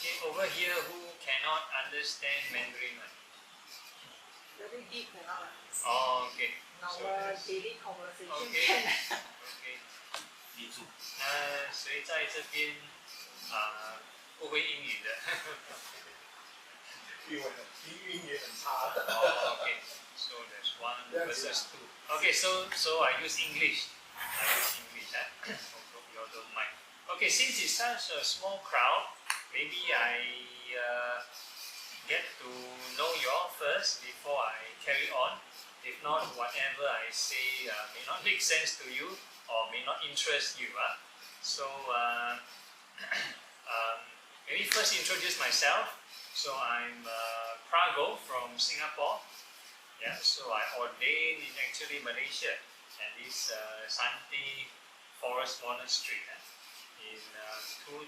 Okay, over here, who cannot understand Mandarin? Very deep cannot. Oh, okay. Our daily conversation. Okay. Okay. 记住。谁在这边不会英语的？英语也很差。Oh, okay. So there's 1 versus 2. Okay, so I use English. Hope you all don't mind. Okay, since it's such a small crowd, maybe I get to know you all first before I carry on. If not, whatever I say may not make sense to you or may not interest you. So maybe first introduce myself. So I'm Phra from Singapore. Yeah, so I ordained in actually Malaysia and this Santi Forest Monastery in 2008.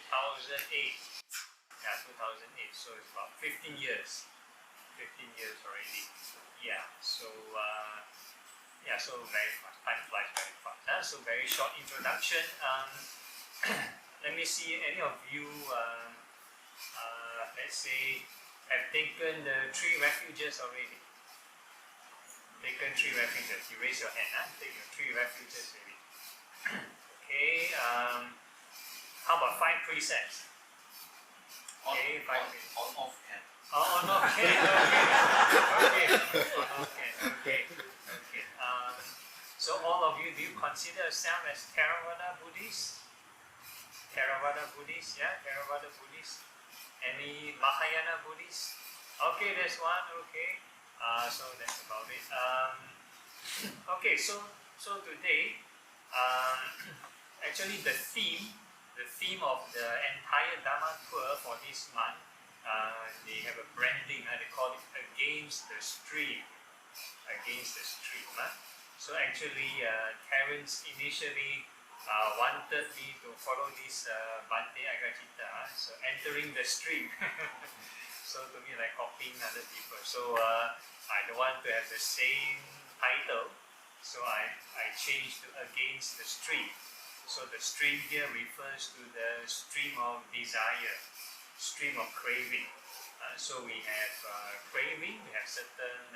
Yeah, 2008. So it's about 15 years. 15 years already. Yeah. So so very fast. Time flies very fast. So very short introduction. Let me see. Any of you, let's say, have taken the 3 refuges already? Taken 3 refuges. You raise your hand. Take your 3 refuges maybe. Okay. How about 5 precepts? Okay, 5 precepts. On off can. On off can. Okay. So all of you, do you consider yourself as Theravada Buddhist? Theravada Buddhist, yeah, Theravada Buddhist. Any Mahayana Buddhist? Okay, there's one. Okay. So that's about it. Okay, so today, actually the theme of the entire Dhamma tour for this month, they have a branding. They call it Against the Stream. Against the Stream. So actually, Terence initially wanted me to follow this Bhante Agacita. So entering the stream. So to me, like copying other people. So I don't want to have the same title. So I changed to Against the Stream. So the stream here refers to the stream of desire, stream of craving. So we have craving, we have certain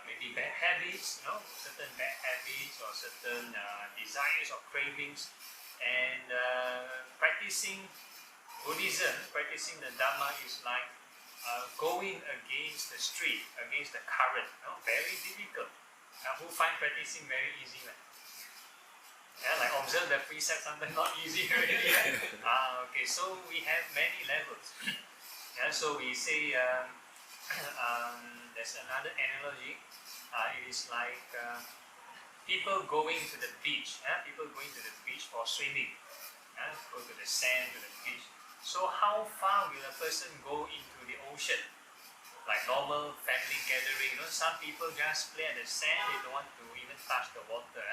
maybe bad habits, certain bad habits or certain desires or cravings. And practicing Buddhism, practicing the Dhamma is like going against the stream, against the current. Very difficult. Who find practicing very easy? Yeah, like observe the precepts, sometimes not easy really. Okay, so we have many levels. Yeah, so we say there's another analogy. It is like people going to the beach. People going to the beach for swimming. Go to the sand, to the beach. So how far will a person go into the ocean? Like normal family gathering. Some people just play at the sand. They don't want to even touch the water.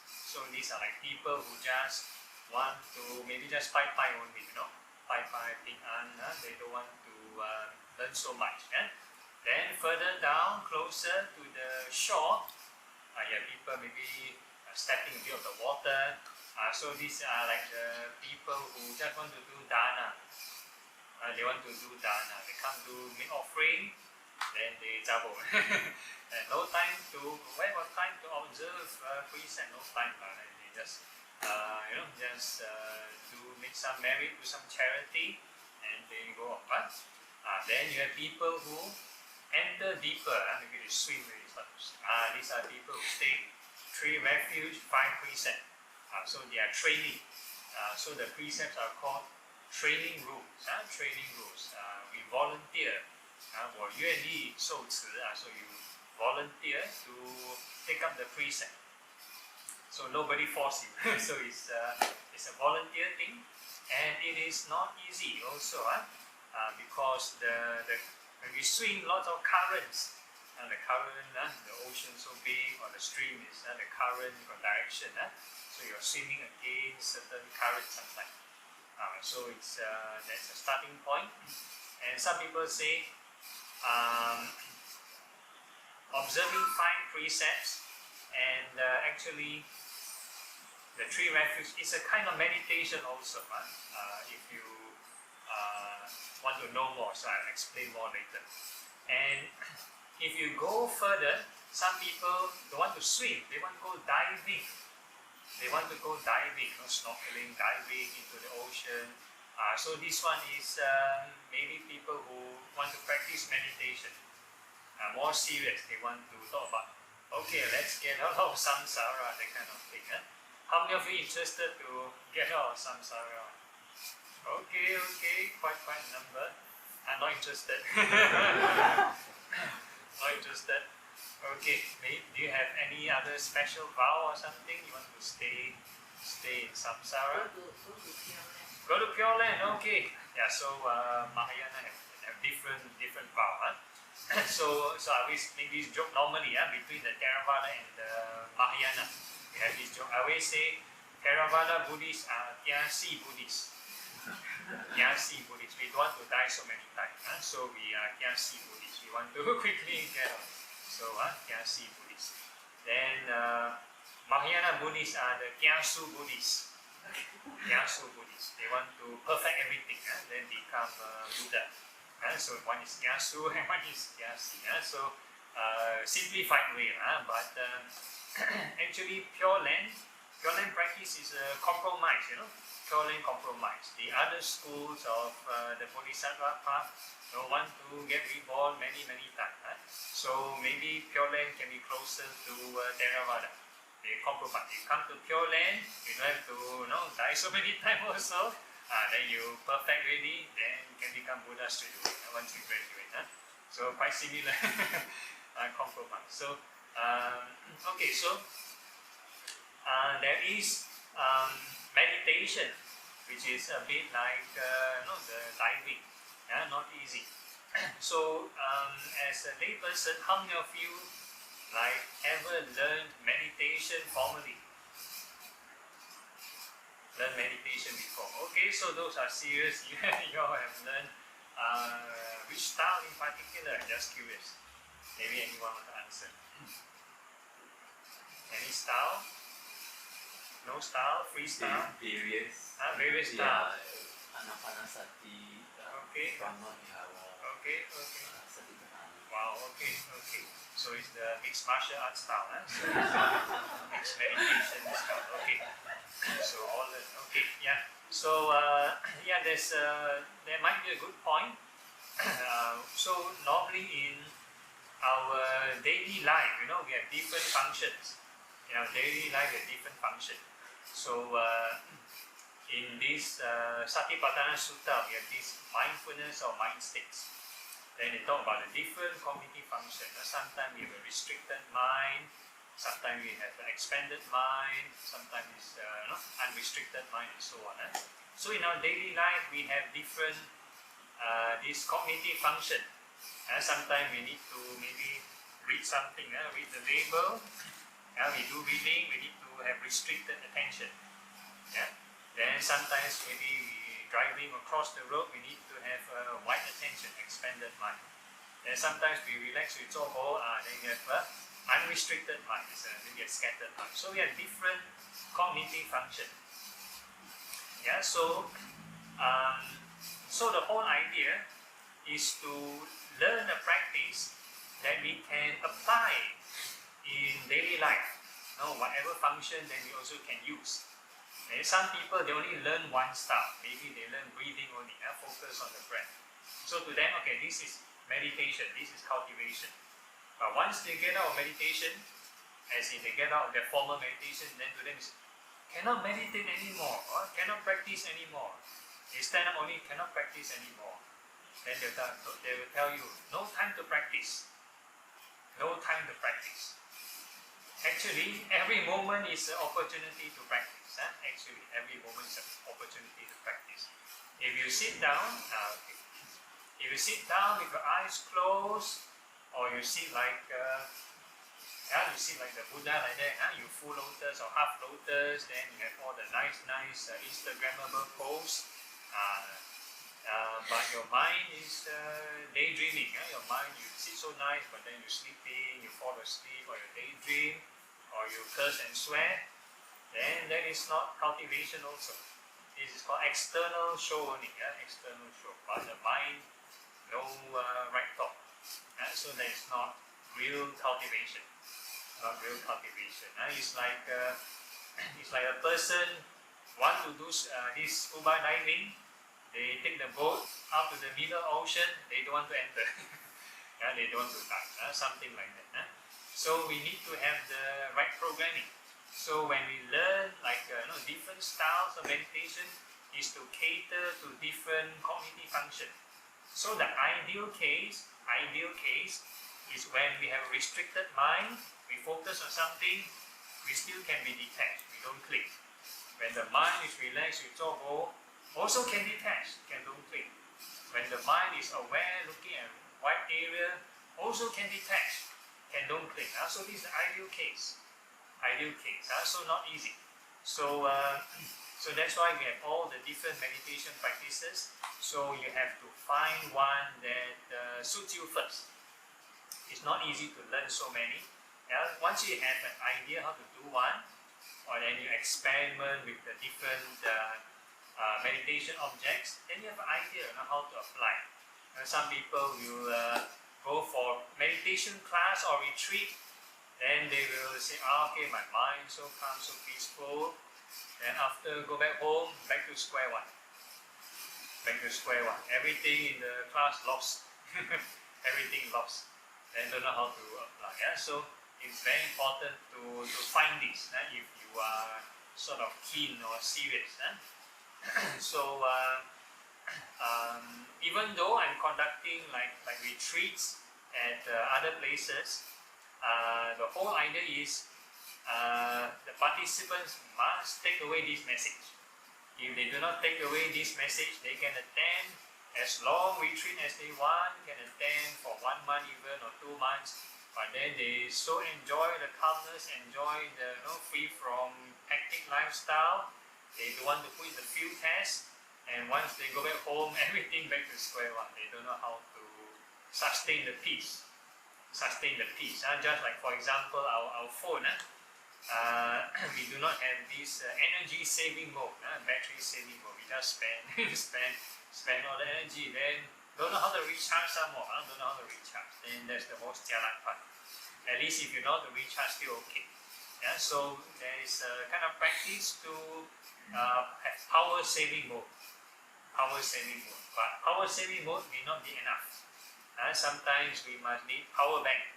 So these are like people who just want to maybe just pai only, pai ping an. They don't want to learn so much. Then further down, closer to the shore, people maybe stepping a bit of the water. So these are like the people who just want to do dana. They want to do dana. They come to make offering, then they jabo. And no time to, where was time to observe precept? No time. They just, just do make some merit, do some charity, and they go off. Then you have people who enter deeper. Maybe they swim really start. These are people who take 3 refuge, 5 precept. So they are training. So the precepts are called training rules. Training rules. We volunteer. 我愿意受持. So you volunteer to take up the precept. So nobody force you. So it's a volunteer thing, and it is not easy also, because when we swim, lots of currents. The current, the ocean so big, or the stream is the current or direction. So you're swimming against certain currents sometimes. So it's that's a starting point. And some people say, observing 5 precepts and actually the 3 refuges is a kind of meditation also. If you want to know more, so I'll explain more later. And if you go further, some people don't want to swim, they want to go diving. They want to go diving, snorkeling, diving into the ocean. So this one is maybe people who want to practice meditation. More serious, they want to talk about, okay, let's get out of samsara, that kind of thing. How many of you interested to get out of samsara? Okay, quite a number. I'm not interested. Not interested. Okay, do you have any other special vow or something? You want to stay in samsara? Go to Pure Land, okay. Yeah, so Mahayana have different vow. So I always make this joke normally between the Theravada and the Mahayana. We have this joke. I always say Theravada Buddhists are Tiasi Buddhists. Tiasi Buddhists. We don't want to die so many times. So we are Tiasi Buddhists. We want to quickly get out. So Tiasi Buddhists. Then Mahayana Buddhists are the Tiasu Buddhists. Tiasu Buddhists. They want to perfect everything, then become Buddha. So one is Tiasu and one is Tiasi. So simplified way, but actually Pure Land practice is a compromise, Pure Land compromise. The other schools of the Bodhisattva path don't want to get reborn many times. So maybe Pure Land can be closer to Theravada. They compromise. You come to Pure Land, you don't have to die so many times also. Then you perfect ready, then you can become Buddha straight away once you graduate. So quite similar compromise. So okay, so there is meditation, which is a bit like the diving, not easy. So as a lay person, how many of you ever learned meditation formally? Learn meditation before. Okay, so those are serious. You all have learned which style in particular? Just curious. Maybe anyone want to answer? Any style? No style? Freestyle? Various. Various style. Anapanasati. Okay. Okay. Wow. Okay. So it's the mixed martial arts style, So mixed meditation style. Okay. So all the yeah. So there might be a good point. So normally in our daily life, we have different functions. In our daily life, we have different functions. So in this Satipatthana Sutta, we have this mindfulness or mind states. Then they talk about the different cognitive functions. Sometimes we have a restricted mind, sometimes we have an expanded mind, sometimes it's unrestricted mind, and so on. So in our daily life, we have different this cognitive function. Sometimes we need to maybe read something, read the label. We do reading, we need to have restricted attention. Then sometimes maybe we driving across the road, we need to have wide attention, expanded mind. Then sometimes we relax with Zoho, then we have unrestricted mind, maybe a scattered mind. So we have different cognitive function. So the whole idea is to learn a practice that we can apply in daily life. Whatever function, then we also can use. And some people, they only learn one style. Maybe they learn breathing only, focus on the breath. So to them, okay, this is meditation, this is cultivation. But once they get out of meditation, as in they get out of their formal meditation, then to them is cannot meditate anymore, or cannot practice anymore. They stand up only, cannot practice anymore. Then they will tell you, no time to practice. No time to practice. Actually, every moment is an opportunity to practice. Actually, every moment is an opportunity to practice. If you sit down, if you sit down with your eyes closed, or you sit like the Buddha like that, you full lotus or half lotus, then you have all the nice Instagrammable pose. But your mind is daydreaming. Your mind, you sit so nice, but then you're sleeping, you fall asleep, or you daydream, or you curse and swear. Then that is not cultivation also. This is called external show only, external show. But the mind, no right thought. So that is not real cultivation. Not real cultivation. It's like a person want to do this scuba diving. They take the boat out to the middle ocean. They don't want to enter. They don't want to dive. Something like that. So we need to have the right programming. So when we learn different styles of meditation, is to cater to different cognitive function. So the ideal case is when we have a restricted mind, we focus on something, we still can be detached, we don't click. When the mind is relaxed, we also can detach, don't click. When the mind is aware, looking at wide area, also can detach, don't click. So this is the ideal case. So not easy. So that's why we have all the different meditation practices. So you have to find one that suits you first. It's not easy to learn so many. Once you have an idea how to do one, or then you experiment with the different meditation objects, then you have an idea on how to apply. Some people will go for meditation class or retreat, then they will say, okay, my mind so calm, so peaceful. Then after, go back home, back to square one. Everything in the class lost. Everything lost. Then don't know how to apply. So it's very important to find this if you are sort of keen or serious. So even though I'm conducting like retreats at other places, the whole idea is the participants must take away this message. If they do not take away this message, they can attend as long retreat as they want, can attend for 1 month even or 2 months, but then they so enjoy the calmness, enjoy the free from hectic lifestyle. They don't want to put in the field test, and once they go back home, everything back to square one. They don't know how to sustain the peace. Just like, for example, our phone. We do not have this energy saving mode, battery saving mode. We just spend all the energy, then don't know how to recharge some more. Then that's the most jialat part. At least if you know how to recharge, still okay. So there is a kind of practice to have power saving mode. But power saving mode may not be enough. Sometimes we must need power bank.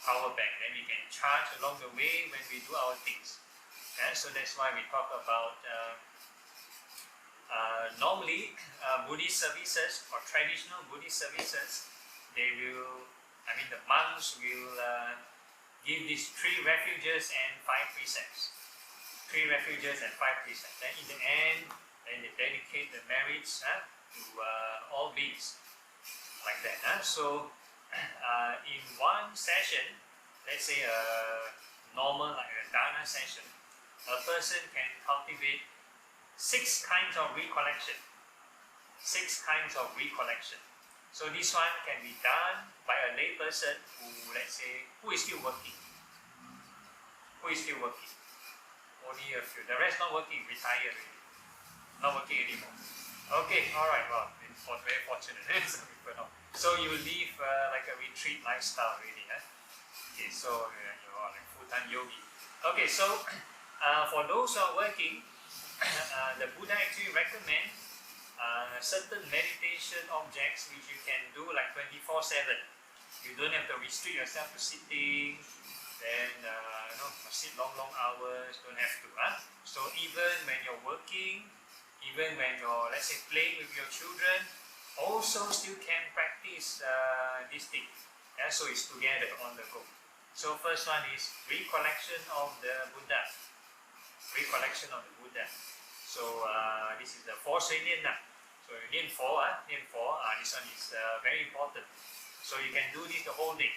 Then we can charge along the way when we do our things. So that's why we talk about normally Buddhist services or traditional Buddhist services, the monks will give these 3 refuges and 5 precepts. 3 refuges and 5 precepts. Then in the end, then they dedicate the merits to all beings. Like that. So in one session, let's say a normal like a dana session, a person can cultivate 6 kinds of recollection. So this one can be done by a lay person who, let's say, who is still working. Only a few. The rest not working, retired already. Not working anymore. Okay, alright, well, it's very fortunate. Some people know. So you live like a retreat lifestyle really. Okay, so you're like full-time yogi. Okay, so for those who are working, the Buddha actually recommend certain meditation objects which you can do like 24/7. You don't have to restrict yourself to sitting, then must sit long hours, don't have to. So even when you're working, even when you're, let's say, playing with your children, also still can practice this thing. So it's together on the go. So first one is recollection of the Buddha. So this is the 4 Shuinian. So Nian Fo, this one is very important. So you can do this the whole day.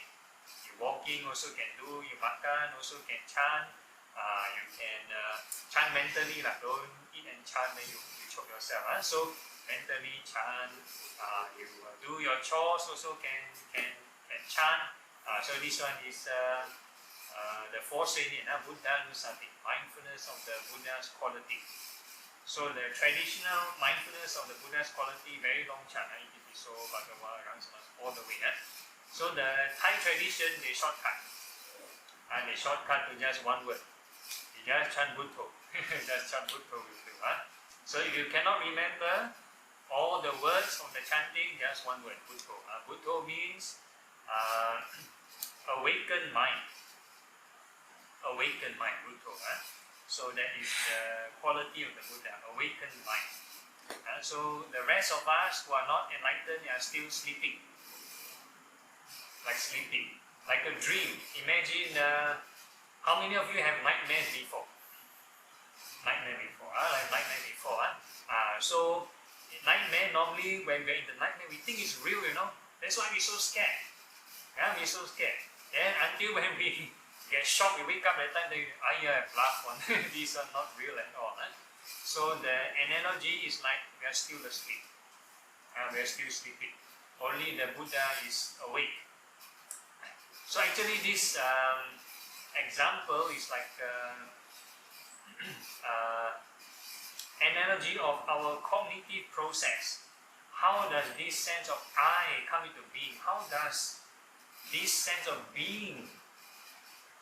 You walking also can do, you makan also can chant. You can chant mentally, don't eat and chant, then you choke yourself. So mentally chant. You do your chores also can chant. So this one is the 4 Shuinian, Buddha Nusati, mindfulness of the Buddha's quality. So the traditional mindfulness of the Buddha's quality, very long chant, Itipiso, Bhagawa, Rangsama, all the way. So the Thai tradition, they shortcut. And they shortcut to just one word. You just chant Buddho. Just chant Buddho will do. So if you cannot remember all the words of the chanting, just one word, Buddho. Buddho means awakened mind. Awakened mind, Buddho. So that is the quality of the Buddha, awakened mind. So the rest of us who are not enlightened are still sleeping. Like sleeping, like a dream. Imagine how many of you have nightmares before? Nightmare before, like nightmare before. So nightmare, normally when we're in the nightmare, we think it's real, That's why we're so scared. We're so scared. Then until when we get shocked, we wake up at the time, laugh one. These are not real at all. So the analogy is like we are still asleep. We are still sleeping. Only the Buddha is awake. So actually this example is like analogy of our cognitive process. How does this sense of I come into being? How does this sense of being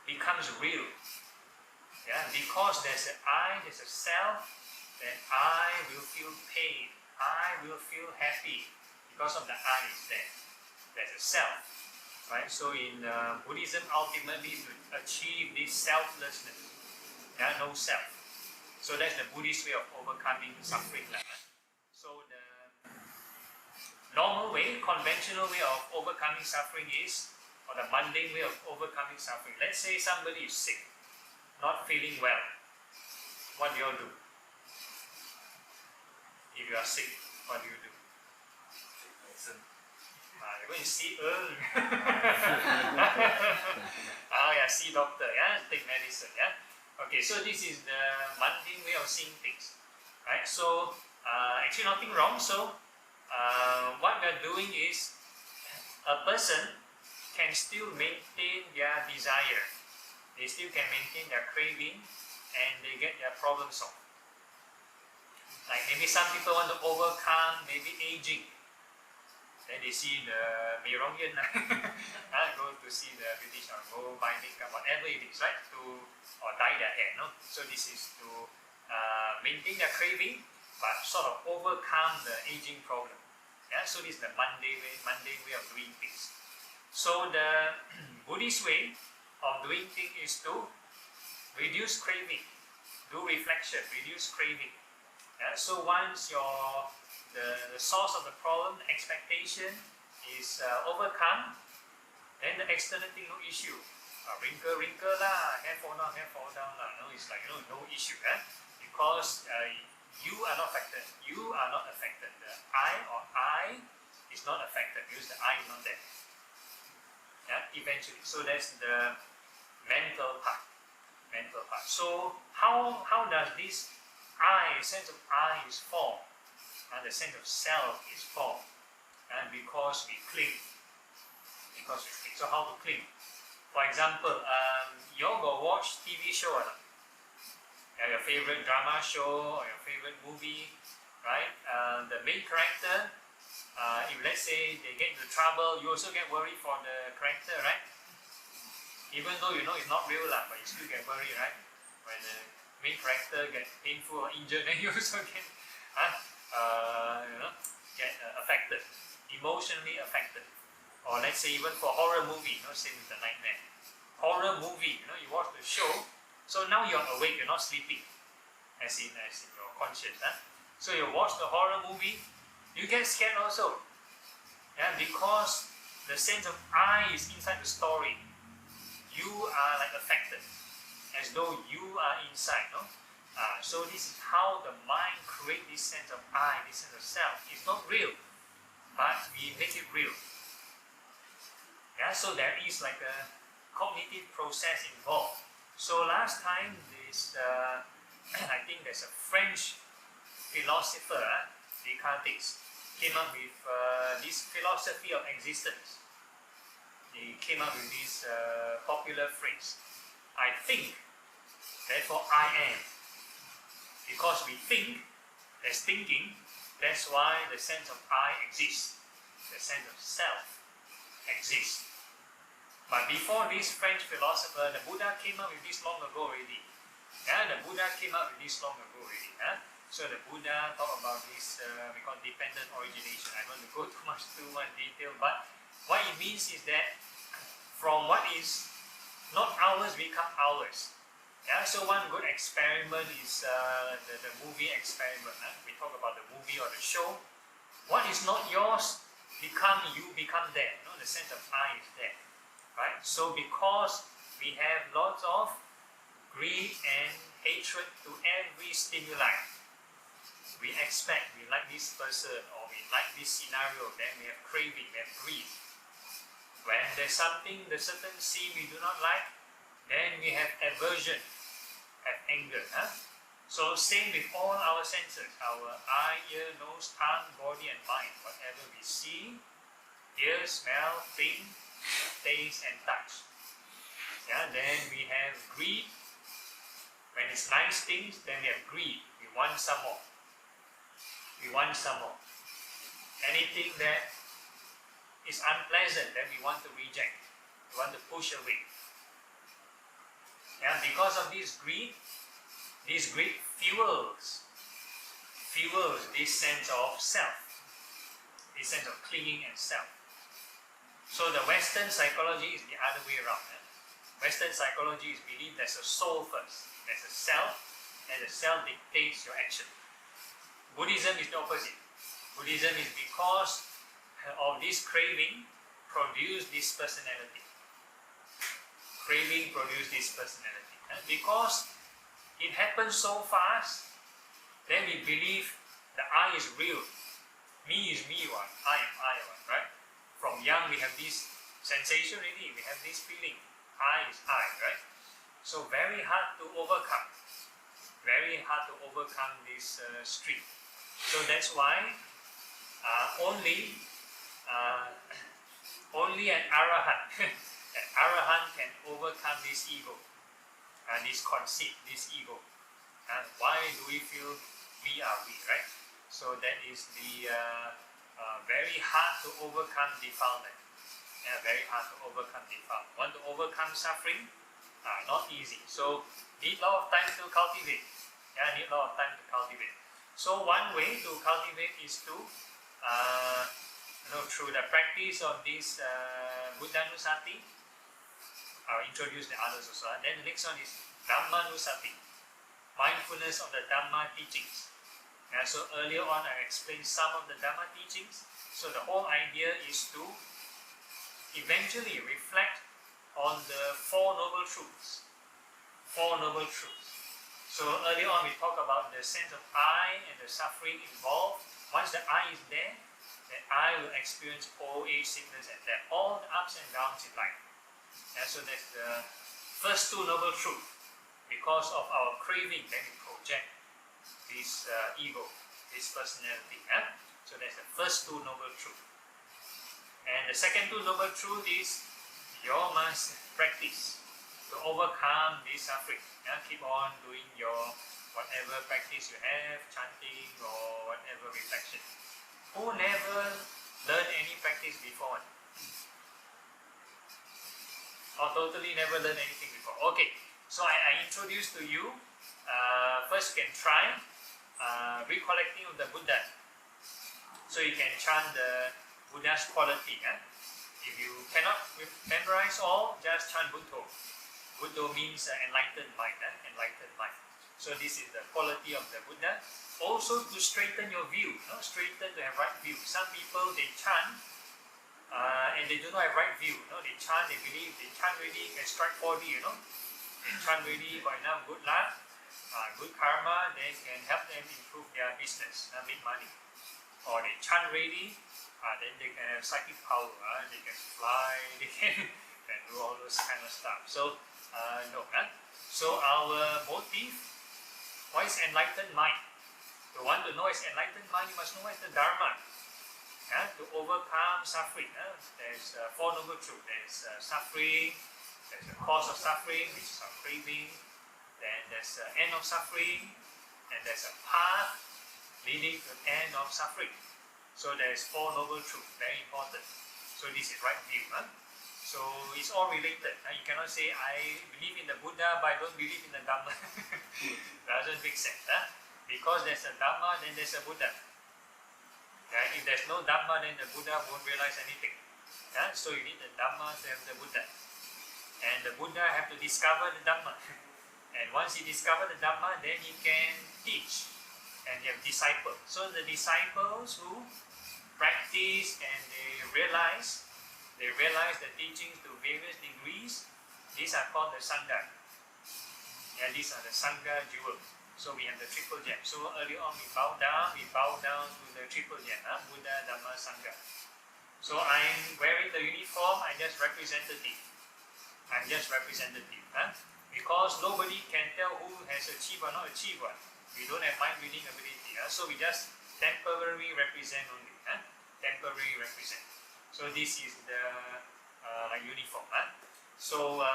becomes real? Because there's an I, there's a self, then I will feel pain, I will feel happy because of the I is there. There's a self, right? So in Buddhism, ultimately to achieve this selflessness, no self. So that's the Buddhist way of overcoming suffering. So the normal way, conventional way of overcoming suffering is, or the mundane way of overcoming suffering. Let's say somebody is sick, not feeling well. What do you all do? If you are sick, what do you do? You go and see early. See doctor, take medicine, Okay, so this is the mundane way of seeing things, right? So actually nothing wrong. So what we are doing is a person can still maintain their desire. They still can maintain their craving and they get their problem solved. Like maybe some people want to overcome maybe aging. Then they see the Merongian, go to see the British or go buy makeup, whatever it is, right? Or dye their hair, no? So this is to maintain their craving, but sort of overcome the aging problem. So this is the mundane way of doing things. So the Buddhist way of doing things is to reduce craving, do reflection, reduce craving. So once the source of the problem, the expectation is overcome, then the external thing no issue. Wrinkle lah, hair fall down lah. No, it's like no issue, because you are not affected. You are not affected. The I is not affected because the I is not there. Eventually. So that's the mental part. So how does this sense of I is formed? And the sense of self is formed. And because we cling. So how to cling? For example, you all got watch TV show or not? Your favorite drama show or your favorite movie, right? The main character, if let's say they get into trouble, you also get worried for the character, right? Even though you know it's not real, but you still get worried, right? When the main character gets painful or injured, then you also get affected, emotionally affected. Or let's say even for horror movie, same with the nightmare. Horror movie, you watch the show, so now you're awake, you're not sleeping, as in your conscience. So you watch the horror movie, you get scared also. Because the sense of I is inside the story. You are like affected, as though you are inside, no? So this is how the mind creates this sense of I, this sense of self. It's not real, but we make it real. So there is like a cognitive process involved. So last time, this I think there's a French philosopher, Descartes, came up with this philosophy of existence. He came up with this popular phrase, I think, therefore I am. Because we think, there's thinking. That's why the sense of I exists. The sense of self exists. But before this French philosopher, the Buddha came up with this long ago already. Yeah, the Buddha came up with this long ago already. So the Buddha talked about this, we call dependent origination. I don't want to go too much detail, but what it means is that from what is not ours become ours. Yeah, so one good experiment is the movie experiment. We talk about the movie or the show. What is not yours become you, become there. The sense of I is there. Right? So because we have lots of greed and hatred to every stimuli, we expect, we like this person or we like this scenario, then we have craving, we have greed. When there's something, the certain scene we do not like, then we have aversion, have anger. So same with all our senses, our eye, ear, nose, tongue, body and mind. Whatever we see, hear, smell, think, taste and touch. Yeah, then we have greed. When it's nice things, then we have greed. We want some more. We want some more. Anything that is unpleasant, then we want to reject. We want to push away. And because of this greed fuels this sense of self, this sense of clinging and self. So the Western psychology is the other way around. Western psychology is believe there's a soul first, there's a self, and the self dictates your action. Buddhism is the opposite. Buddhism is because of this craving produce this personality. Craving produce this personality. And because it happens so fast, then we believe the I is real. Me is me one, I am I one, right? From young we have this sensation already, we have this feeling. I is I, right? So very hard to overcome. Very hard to overcome this stream. So that's why only an arahant, an arahant can overcome this ego, this conceit, this ego. And why do we feel we are we, right? So that is the very hard to overcome defilement. Yeah, very hard to overcome defilement. Want to overcome suffering? Not easy. So need a lot of time to cultivate. Yeah, need a lot of time to cultivate. So one way to cultivate is to, through the practice of this Buddhanusati, I'll introduce the others also. Then the next one is Dhammanusati, mindfulness of the Dhamma teachings. So earlier on I explained some of the Dhamma teachings. So the whole idea is to eventually reflect on the Four Noble Truths. Four Noble Truths. So earlier on we talked about the sense of I and the suffering involved. Once the I is there, then I will experience old age, sickness and death, all the ups and downs in life. And so that's the first two noble truths. Because of our craving, then we project this ego, this personality. So that's the first two noble truths. And the second two noble truth is you must practice to overcome this suffering. Keep on doing your whatever practice you have, chanting or whatever reflection. Who never learned any practice before? Or totally never learned anything before? Okay, so I introduce to you, first you can try recollecting of the Buddha. So you can chant the Buddha's quality. If you cannot memorize all, just chant Buddha. Buddha means enlightened mind. Enlightened mind. So this is the quality of the Buddha. Also to straighten your view, straighten to have right view. Some people they chant and they do not have right view. They chant, they believe they chant really can strike 4D. They chant really got enough good luck, good karma, then can help them improve their business, make money. Or they chant really, then they can have psychic power. They can fly, they can do all those kind of stuff. So no. So our motive, what is enlightened mind? To want to know is enlightened mind, you must know what is the Dharma. To overcome suffering. There's Four Noble Truths. There's suffering, there's the cause of suffering, which is our craving. Then there's the end of suffering, and there's a path leading to the end of suffering. So there is Four Noble Truths, very important. So this is right view. So it's all related. You cannot say, I believe in the Buddha, but I don't believe in the Dhamma. Doesn't make sense. Because there's a Dhamma, then there's a Buddha. If there's no Dhamma, then the Buddha won't realize anything. So you need the Dhamma to have the Buddha. And the Buddha have to discover the Dhamma. And once he discovers the Dhamma, then he can teach. And you have disciples. So the disciples who practice and they realize the teachings to various degrees, these are called the Sangha. These are the Sangha jewels. So we have the triple gem. So early on we bow down to the triple gem, Buddha, Dhamma, Sangha. So I'm wearing the uniform, I'm just representative. Because nobody can tell who has achieved or not achieved one. We don't have mind reading ability. So we just temporarily represent only. Temporarily represent. So this is the uniform. So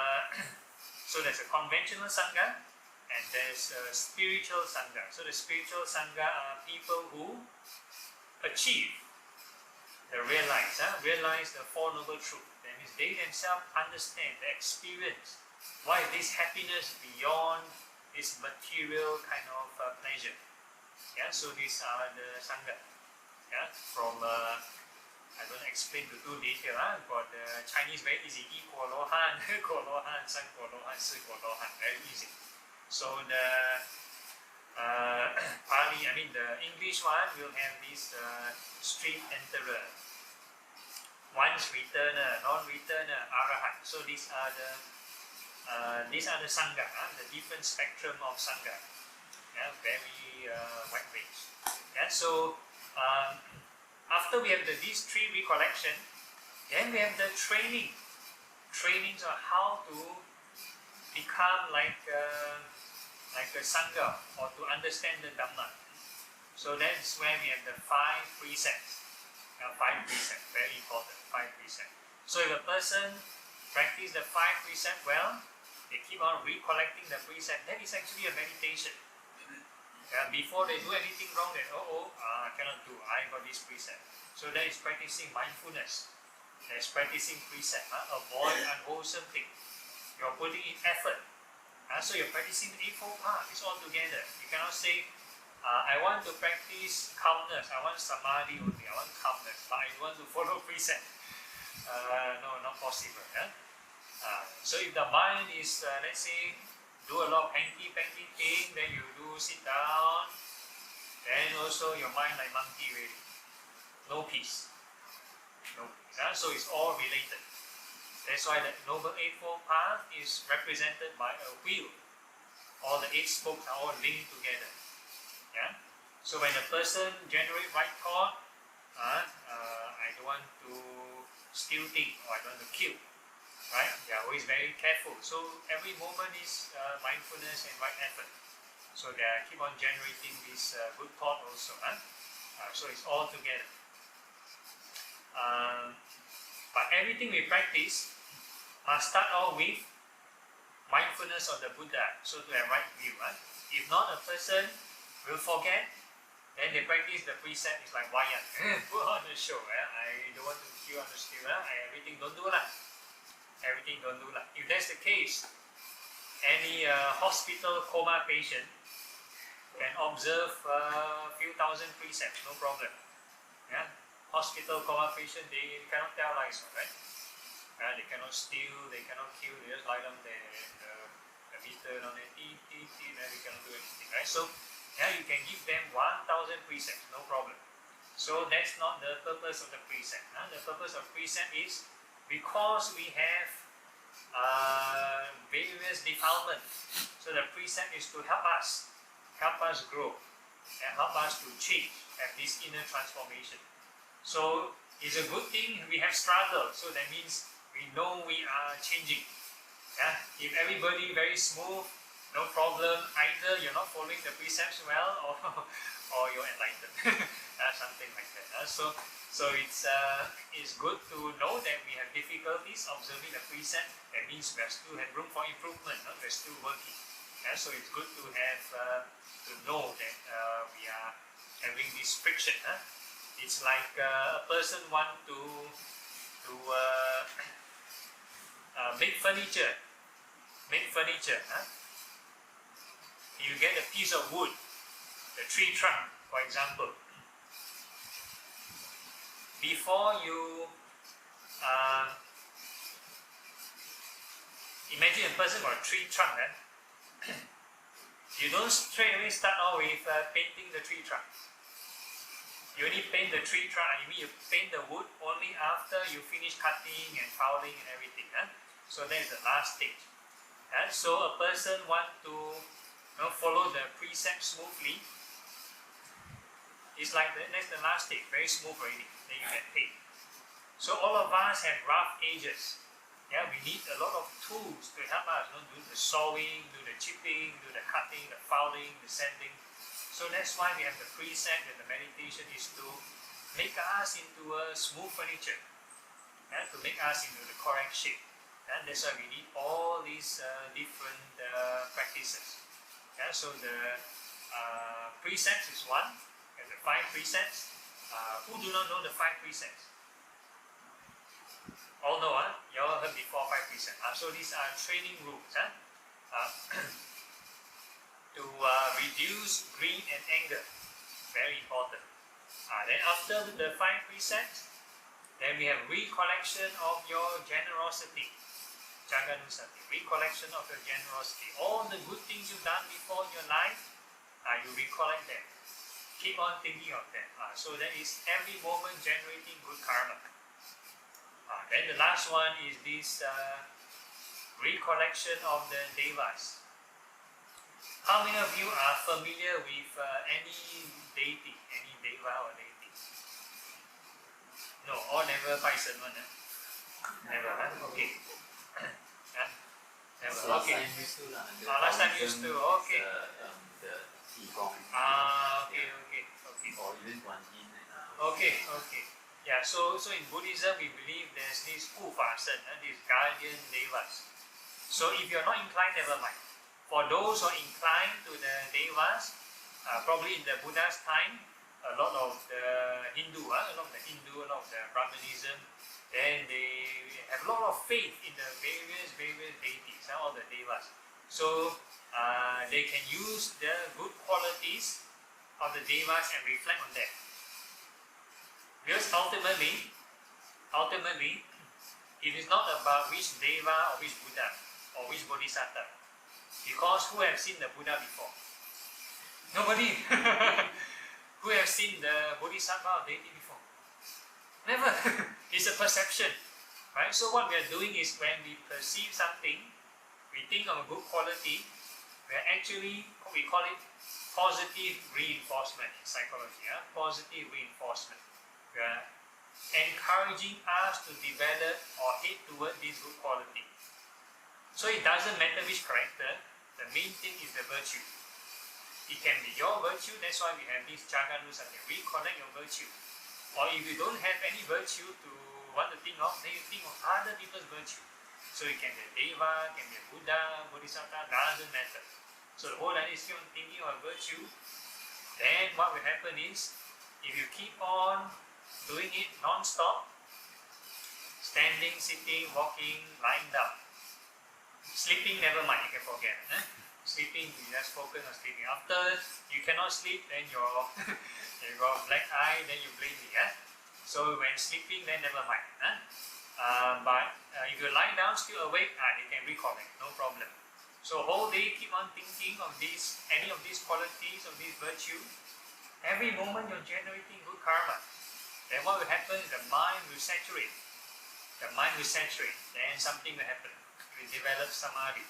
there's a conventional Sangha and there's a spiritual Sangha. So the spiritual Sangha are people who achieve realize the Four Noble Truths. That means they themselves understand, they experience why this happiness beyond this material kind of pleasure. So these are the Sangha. From I don't explain to too detail. But Chinese very easy. Yi Guo Lo Han, Guo Lo Han, San Guo Lo Han, Si Guo Lo Han. Very easy. So the Pali, the English one will have this stream enterer, once returner, non-returner, arahant. So these are the Sangha, the different spectrum of Sangha. Very wide range. So after we have these three recollection, then we have the trainings on how to become like a Sangha or to understand the Dhamma. So that's where we have the 5 precepts. 5 precepts, very important, 5 precepts. So if a person practice the 5 precepts well, they keep on recollecting the precept, that is actually a meditation. Before they do anything wrong, they I cannot do, I got this precept. So that is practicing mindfulness. That is practicing precept. Avoid unwholesome things. You're putting in effort. So you're practicing the Eightfold Path. It's all together. You cannot say, I want to practice calmness, I want samadhi only, I want calmness, but I want to follow precept. No, not possible. So if the mind is, let's say, do a lot of hanky-panky thing, then you do sit down, then also your mind like monkey really. No peace. So it's all related. That's why the Noble Eightfold Path is represented by a wheel. All the 8 spokes are all linked together. So when a person generates right thought, I don't want to steal things or I don't want to kill. Right? They are always very careful. So every moment is mindfulness and right effort. So they keep on generating this good thought also. So it's all together. But everything we practice must start off with mindfulness of the Buddha, so to have right view. If not, a person will forget, then they practice the precept, it's like wayang. Put on the show. I don't want to kill on the steal. Everything don't do lah. Everything don't do lah. If that's the case, any hospital coma patient can observe a few thousand precepts, no problem. Hospital coma patient, they cannot tell lies, right? They cannot steal, they cannot kill, they just lie down there, the meter down there, they cannot do anything, right? So, you can give them 1,000 precepts, no problem. So that's not the purpose of the precept. The purpose of precept is because we have various defilements. So the precept is to help us grow, and help us to change, have this inner transformation. So it's a good thing we have struggle. So that means we know we are changing. If everybody very smooth, no problem, either you're not following the precepts well or you're enlightened. Something like that. So it's good to know that we have difficulties observing the precept. That means we still have room for improvement. We're still working. So it's good to have to know that we are having this friction. It's like a person want to make furniture. You get a piece of wood, the tree trunk, for example. Before you imagine a person got a tree trunk, you don't straight away start off with painting the tree trunk. You only paint the tree trunk, and you paint the wood only after you finish cutting and fouling and everything. So that is the last stage. So a person want to follow the precept smoothly. It's like that's the last stage, very smooth already. Then you get paid. So all of us have rough edges. We need a lot of tools to help us. Do the sawing, do the chipping, do the cutting, the fouling, the sanding. So that's why we have the precept and the meditation is to make us into a smooth furniture, to make us into the correct shape. And that's why we need all these different practices. So the precepts is one, and the 5 precepts. Who do not know the 5 precepts? All know, you all heard before 5 precepts. So these are training rules. To reduce greed and anger, very important. Then after the 5 precepts, then we have recollection of your generosity, jaganusati, recollection of your generosity. All the good things you've done before in your life, you recollect them. Keep on thinking of them. So that is every moment generating good karma. Then the last one is this recollection of the devas. How many of you are familiar with any deity, any deva or deity? No, all never Python one. Never, okay. Never, Last okay. time used to Last time used to, okay. The Qigong. Okay. Or even Guan Yin. Okay. Yeah, so in Buddhism we believe there's this Ufasan, these guardian devas. So if you're not inclined, never mind. For those who are inclined to the devas, probably in the Buddha's time, a lot of the Hindu, a lot of the Brahmanism, then they have a lot of faith in the various deities, all the devas. So they can use the good qualities of the devas and reflect on them. Because ultimately, it is not about which deva or which Buddha or which Bodhisattva. Because who have seen the Buddha before? Nobody. Who have seen the Bodhisattva or deity before? Never. It's a perception. Right? So what we are doing is when we perceive something, we think of a good quality, we are actually, we call it positive reinforcement in psychology. Positive reinforcement. We are encouraging us to develop or head toward this good quality. So it doesn't matter which character, the main thing is the virtue. It can be your virtue, that's why we have this jaganusati, recollect your virtue. Or if you don't have any virtue to want to think of, then you think of other people's virtue. So it can be a deva, can be a Buddha, Bodhisattva, doesn't matter. So the whole idea is keep on thinking of virtue. Then what will happen is, if you keep on doing it non-stop, standing, sitting, walking, lying down, sleeping, never mind, you can forget. Sleeping, you just focus on sleeping. After you cannot sleep, then you got black eye, then you blame me. So when sleeping, then never mind. But if you lie down, still awake, you can recollect, no problem. So whole day keep on thinking of these, any of these qualities, of this virtue. Every moment you're generating good karma. Then what will happen is the mind will saturate. Then something will happen. You will develop samadhi.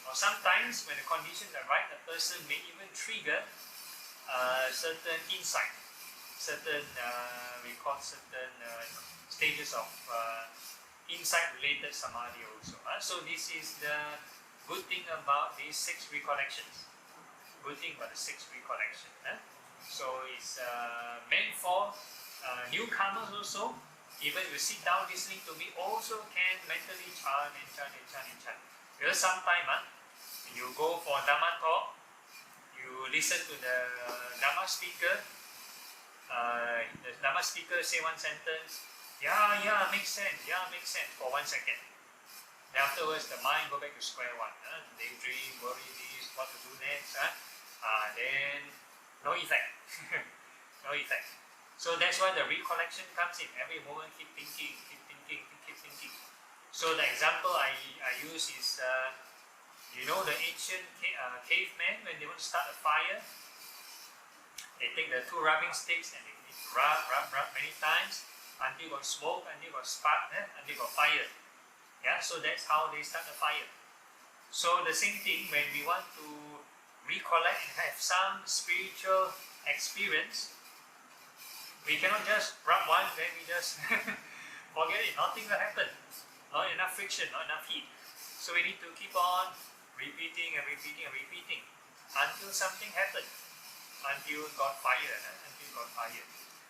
Or sometimes when the conditions are right, the person may even trigger certain insight, we call certain stages of insight-related samadhi also. So this is the good thing about these 6 recollections. So it's meant for newcomers also. Even if you sit down listening to me, also can mentally chant. Because sometimes you go for Dhamma talk, you listen to the Dhamma speaker. The Dhamma speaker say one sentence, yeah, makes sense, for 1 second. Then afterwards, the mind go back to square one. Daydream, worry this, what to do next. Then no effect. No effect. So that's why the recollection comes in. Every moment keep thinking. So the example I use is, the ancient cavemen, when they want to start a fire, they take the 2 rubbing sticks and they rub many times until got smoke, until got spark, until got fire. Yeah, so that's how they start the fire. So the same thing, when we want to recollect and have some spiritual experience, we cannot just rub one, then we just forget it. Nothing will happen. Not enough friction, not enough heat. So we need to keep on repeating until something happens. Until got fire.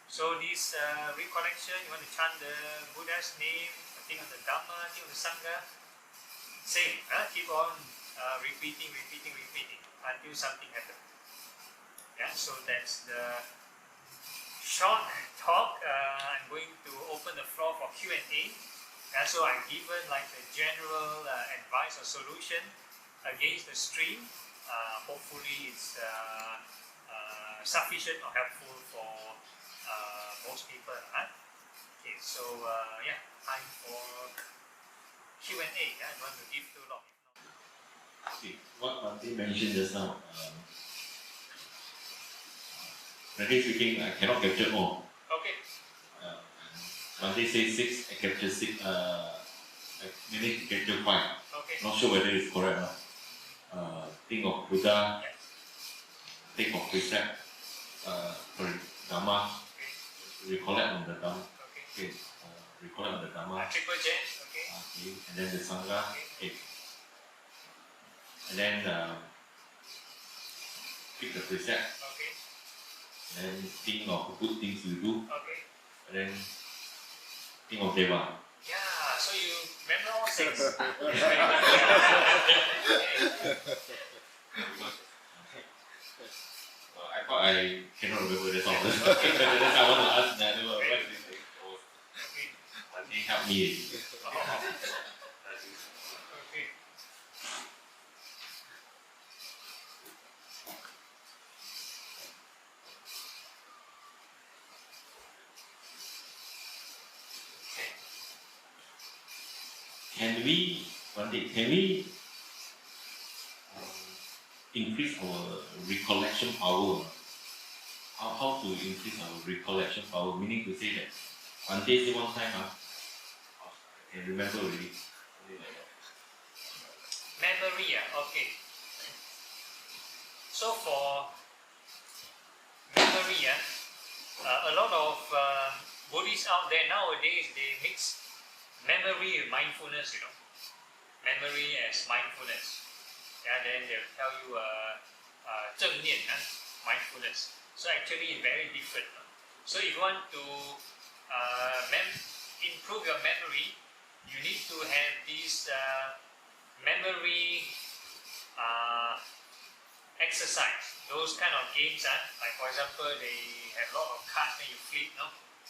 So this recollection, you want to chant the Buddha's name, think of the Dhamma, think of the Sangha. Same. Keep on repeating until something happens. Yeah. So that's the short talk. I'm going to open the floor for Q&A. So I've given like the general advice or solution against the stream. Hopefully it's sufficient or helpful for most people. Okay, so time for Q&A. I don't want to give too long. Okay, what Bhante mentioned just now, frankly speaking, I cannot capture all. Okay. Bhante says 6, I capture 6, I managed to capture 5. Okay. Not sure whether it's correct or not. Think of Buddha, Yes. think of precept, Dhamma, recollect on the Dhamma. Okay. Okay, recollect on the Dhamma. Triple Gen. Okay. Okay, and then the Sangha. Okay. And then pick the precept. Okay. And then think of good things you do. Okay. And then think of Deva. Yeah. So you remember all 6. I thought I cannot remember the song. That's why I want to ask Nadu what is it? Okay. Can you help me? Okay. Can we increase our recollection power? How to increase our recollection power? Meaning to say that one day, say one time, I can remember already. Memory, okay. So for memory, a lot of Buddhists out there nowadays, they mix memory with mindfulness, Memory as mindfulness. Then they'll tell you 正念, mindfulness. So actually very different. So if you want to improve your memory, you need to have this memory exercise. Those kind of games, like for example, they have a lot of cards that you flip,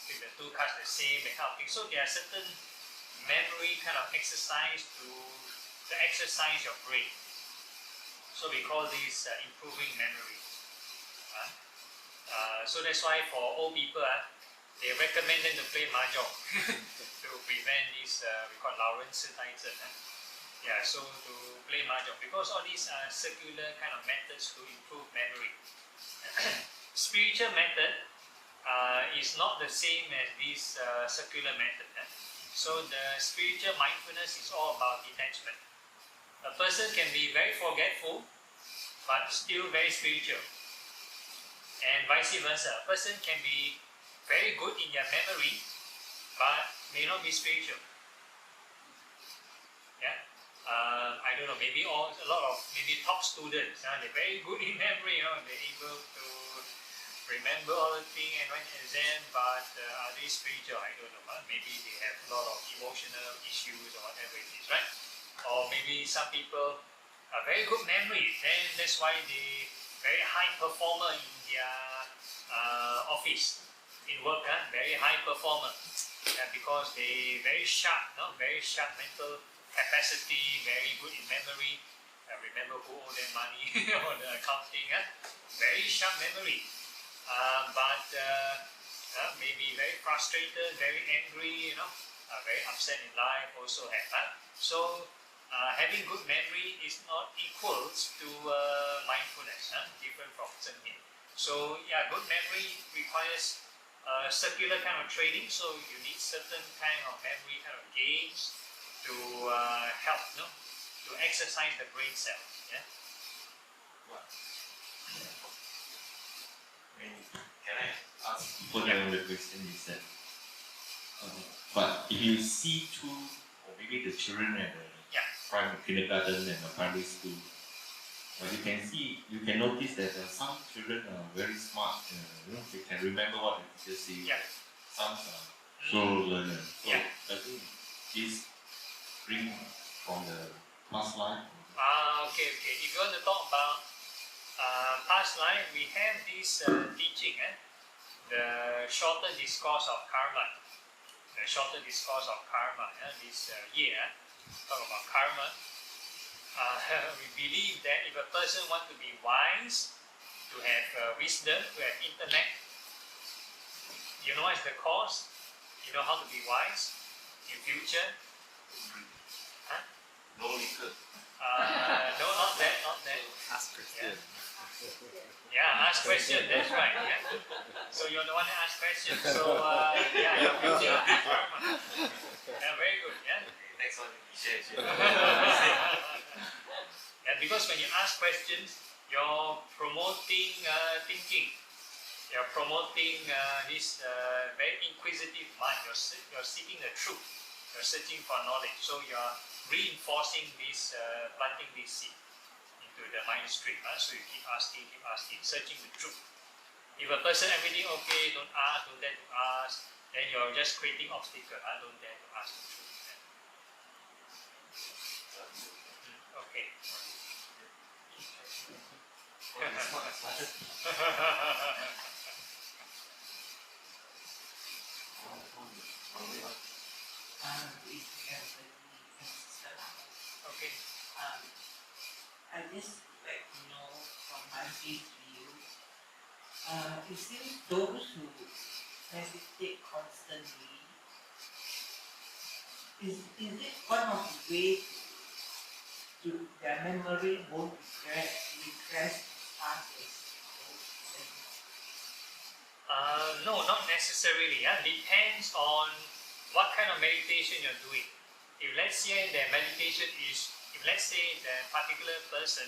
with the 2 cards the same, that kind of thing. So there are certain memory kind of exercise to exercise your brain. So we call this improving memory. So that's why for old people, they recommend them to play mahjong to prevent this, we call 老人痴呆症. Yeah, so to play mahjong, because all these are circular kind of methods to improve memory. Spiritual method is not the same as this circular method. So the spiritual mindfulness is all about detachment. A person can be very forgetful, but still very spiritual. And vice versa. A person can be very good in their memory, but may not be spiritual. Yeah. I don't know, maybe a lot of top students, they're very good in memory, they're able to remember all the things and write exam, but are they spiritual? I don't know. Maybe they have a lot of emotional issues or whatever it is, right? Or maybe some people are very good memory, then that's why they very high performer in their office, in work, very high performer, because they very sharp, very sharp mental capacity, very good in memory, remember who owe them money on the accounting, very sharp memory, but maybe very frustrated, very angry, very upset in life also have. So having good memory is not equals to mindfulness, different from Zhen. So yeah, good memory requires circular kind of training, so you need certain kind of memory kind of games to help, to exercise the brain cells. Yeah. Can I ask for the question is that, but if you see two, or maybe the children at the primary kindergarten and the primary school, you can notice that some children are very smart, they can remember what the teacher says. Yeah. Some are slow learners. So I think this bring from the past life. Okay. If you want to talk about past life, we have this teaching, the shorter discourse of karma. The shorter discourse of karma. This year, talk about karma. We believe that if a person wants to be wise, to have wisdom, to have intellect, you know what's the cause? You know how to be wise in future? No liquor. No, not that. Ask question. Yeah, ask question, that's right. Yeah. So you're the one that asks questions. So your future will be karma. Yeah, very good. Yeah. Next one, share. And because when you ask questions, you're promoting thinking. You're promoting this very inquisitive mind. You're seeking the truth. You're searching for knowledge. So you're reinforcing this, planting this seed into the mind stream. So you keep asking, searching the truth. If a person everything okay, don't ask, don't dare to ask, then you're just creating obstacle. Don't dare to ask the truth. Okay. Okay. I just like to know from my view, it seems those who meditate constantly, is it one of the ways to their memory won't regress as No, not necessarily. Depends on what kind of meditation you're doing. If let's say the meditation is, if let's say the particular person,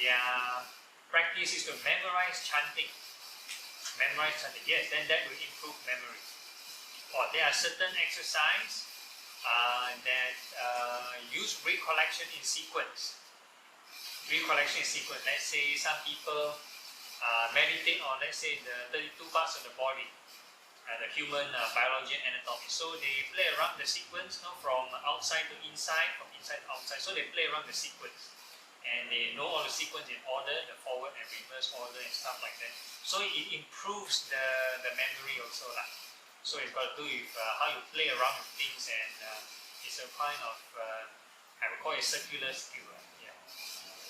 their practice is to memorize chanting, yes, then that will improve memory. Or there are certain exercise that use recollection in sequence. Let's say some people meditate on, let's say, the 32 parts of the body, the human biology and anatomy. So they play around the sequence, from outside to inside, from inside to outside. So they play around the sequence, and they know all the sequence in order, the forward and reverse order and stuff like that. So it improves the memory also. So it's got to do with how you play around with things, and it's a kind of, I would call it circular skill.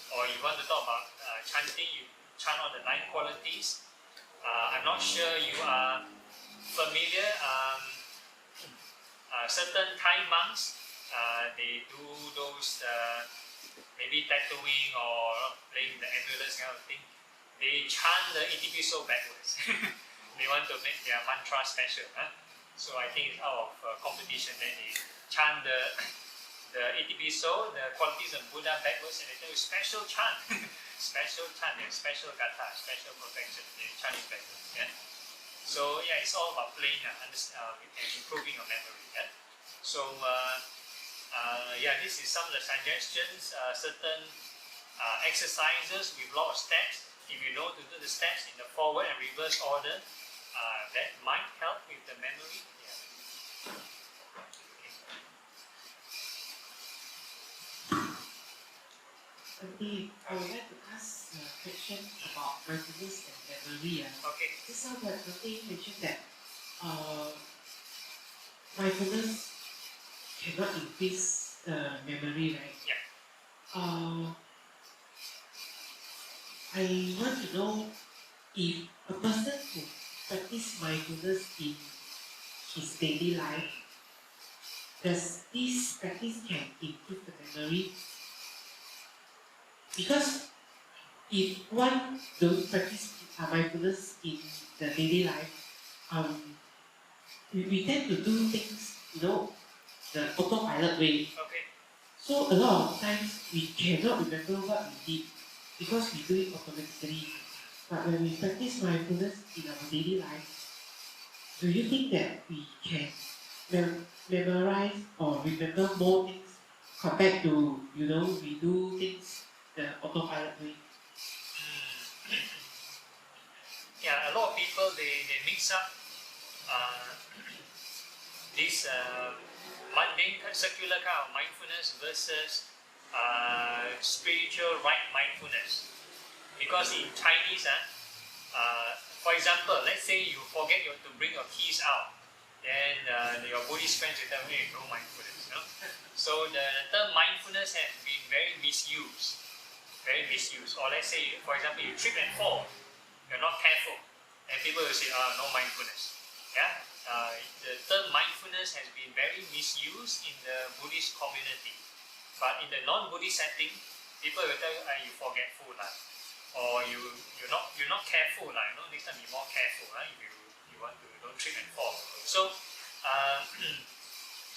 Or you want to talk about chanting, you chant on the 9 qualities. I'm not sure you are familiar. Certain Thai monks, they do those maybe tattooing or playing the amulets kind of thing. They chant the Itipiso backwards. They want to make their mantra special. So I think it's out of competition. Then they chant the Itipiso, the qualities of Buddha backwards, and they do special chant. Special chant, special gatha, special protection. They chant it backwards. So it's all about playing and improving your memory. So this is some of the suggestions. Certain exercises with a lot of steps. If you know to do the steps in the forward and reverse order, that might help with the memory. I would like to ask question about mindfulness and memory. Okay. Just now that you mentioned that mindfulness cannot increase the memory, right? Yeah. I want to know if a person who practice mindfulness in his daily life, does this practice can improve the memory? Because if one don't practice mindfulness in the daily life, we tend to do things, the autopilot way. Okay. So a lot of times we cannot remember what we did because we do it automatically. But when we practice mindfulness in our daily life, do you think that we can memorize or remember more things compared to, we do things the autopilot way? Yeah, a lot of people they mix up this mundane secular kind of mindfulness versus spiritual right mindfulness. Because in Chinese, for example, let's say you forget to bring your keys out, then your Buddhist friends will tell you, hey, no mindfulness. So the term mindfulness has been very misused. Or let's say, for example, you trip and fall, you're not careful, and people will say, no mindfulness. Yeah, the term mindfulness has been very misused in the Buddhist community. But in the non-Buddhist setting, people will tell you, you forgetful, or you're not careful, next time be more careful, if you want to don't trip and fall. So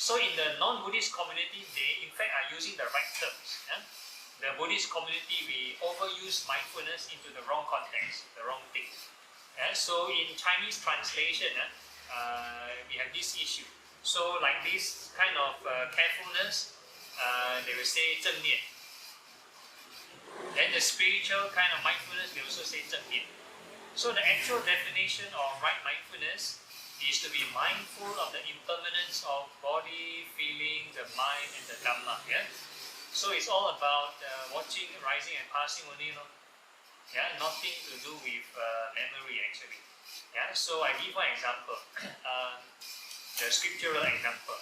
so in the non-Buddhist community, they in fact are using the right terms. The Buddhist community, we overuse mindfulness into the wrong context, the wrong thing. So in Chinese translation, we have this issue. So like this kind of carefulness, they will say 正念. Then the spiritual kind of mindfulness, they also say 正念. So the actual definition of right mindfulness is to be mindful of the impermanence of body, feeling, the mind, and the Dhamma. Yeah? So it's all about watching, rising, and passing only. Yeah, nothing to do with memory actually. Yeah, so I give one example, the scriptural example.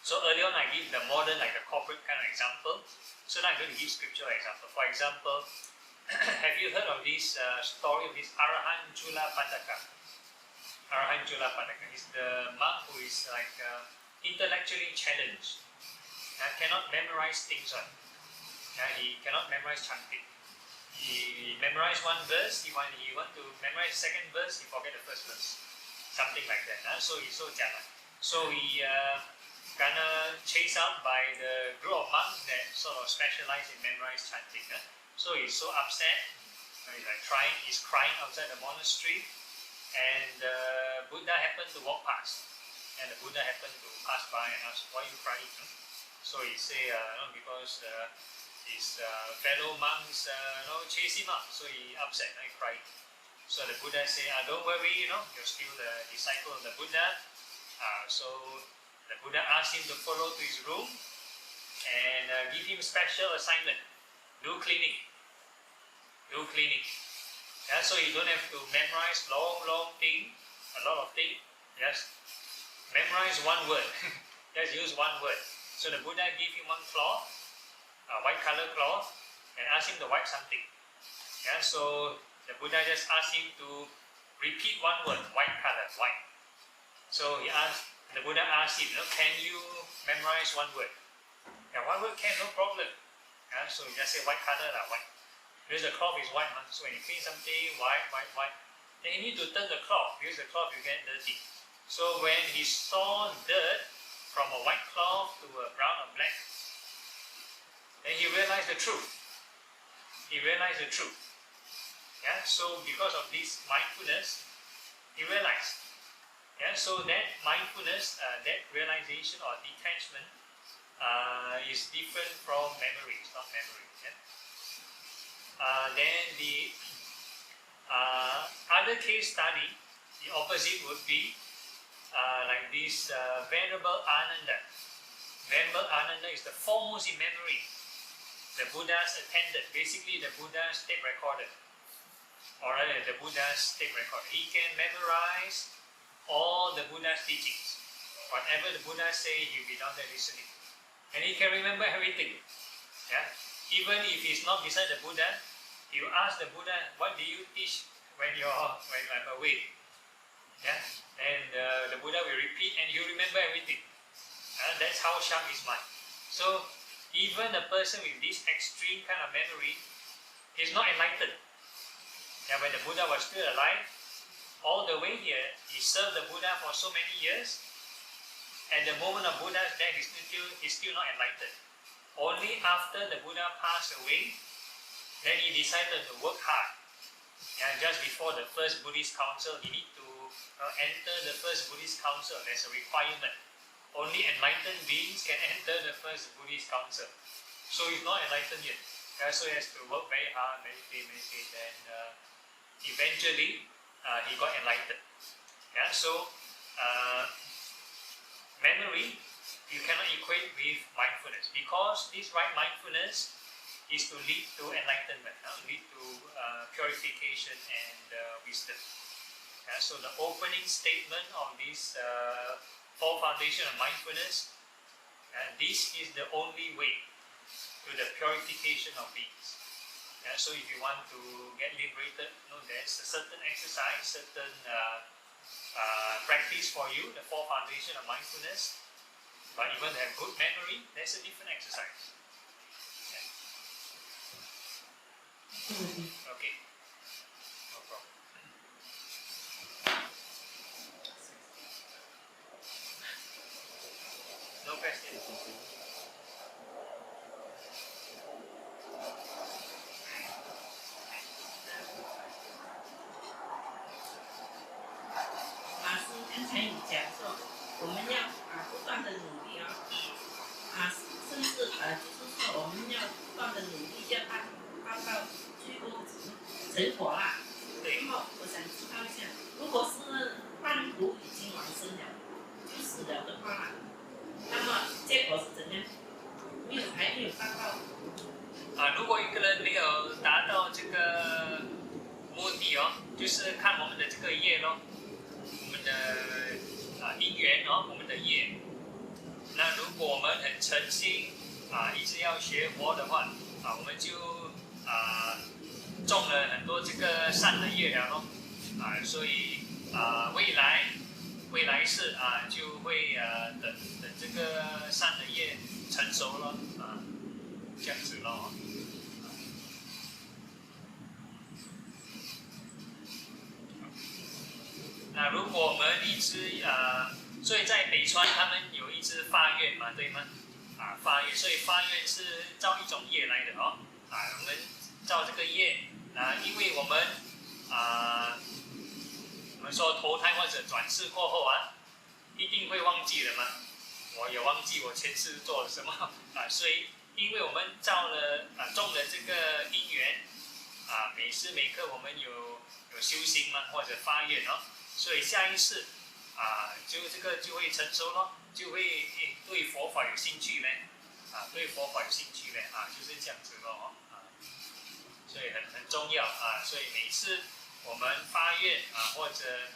So earlier on I give the modern, like the corporate kind of example. So now I'm going to give scriptural example. For example, have you heard of this story of this Arahan Chula Pandaka? Arahan Chula Pandaka is the monk who is like intellectually challenged, cannot memorize things on. He cannot memorize chanting. He memorized one verse, he want to memorize the second verse, he forget the first verse. Something like that. So he's so jalan. So he kind of chased out by the group of monks that sort of specialize in memorized chanting. So he's so upset. He's crying outside the monastery, and the Buddha happened to walk past. And the Buddha happened to pass by and ask, why are you crying? So he say, because his fellow monks chase him up, so he upset and cried. So the Buddha say, don't worry, you're still the disciple of the Buddha. So the Buddha asked him to follow to his room and give him special assignment. Do cleaning. Yeah, so you don't have to memorize long thing, a lot of thing. Just memorize one word. Just use one word. So the Buddha gave him one cloth, a white color cloth, and asked him to wipe something. Yeah, so the Buddha just asked him to repeat one word, white color, white. So the Buddha asked him, can you memorize one word? Yeah, one word can, no problem. Yeah, so you just say white color, white. Because the cloth is white, so when you clean something, white. Then you need to turn the cloth, because the cloth will get dirty. So when he saw dirt from a white cloth to a brown or black, then he realized the truth. Yeah, so because of this mindfulness, he realized. Yeah, so that mindfulness, that realization or detachment is different from memory. It's not memory. Yeah? Then the other case study, the opposite would be like this Venerable Ananda. Venerable Ananda is the foremost in memory. the Buddha's attendant, basically the Buddha's tape recorder, or rather the Buddha's tape recorder. He can memorize all the Buddha's teachings. Whatever the Buddha say, he'll be down there listening. And he can remember everything. Yeah? Even if he's not beside the Buddha, he will ask the Buddha, what do you teach when I'm away? Yeah? And the Buddha will repeat and he'll remember everything. That's how sharp his mind. So even a person with this extreme kind of memory is not enlightened. Yeah, when the Buddha was still alive, all the way here, he served the Buddha for so many years, and the moment of Buddha's death, he's still not enlightened. Only after the Buddha passed away, then he decided to work hard. Yeah, just before the first Buddhist council, he need to enter the first Buddhist council. There's a requirement. Only enlightened beings can enter the first Buddhist council. So he's not enlightened yet. So he has to work very hard, meditate, and eventually he got enlightened. Yeah, so memory you cannot equate with mindfulness, because this right mindfulness is to lead to enlightenment, lead to purification and wisdom. Yeah, so the opening statement of this four foundation of mindfulness, and this is the only way to the purification of beings. Yeah, so if you want to get liberated, there's a certain exercise, certain practice for you, the four foundation of mindfulness. But you want to have good memory, there's a different exercise. Yeah. Okay. No problem. No question.如果一个人没有达到这个目的就是看我们的这个业咯，我们的因缘我们的业。那如果我们很诚心一直要学佛的话我们就种了很多这个善的业了咯所以未来世就会等这个善的业成熟了这样子咯。那如果我们一直所以在北川他们有一直发愿嘛，对吗？发愿，所以发愿是造一种业来的我们造这个业因为我们我们说投胎或者转世过后一定会忘记了嘛。我也忘记我前世做了什么所以因为我们造了种了这个因缘每时每刻我们有修行嘛，或者发愿所以下一世就这个就会成熟咯，就会对佛法有兴趣嘞对佛法有兴趣嘞就是这样子咯所以很重要所以每次我们发愿或者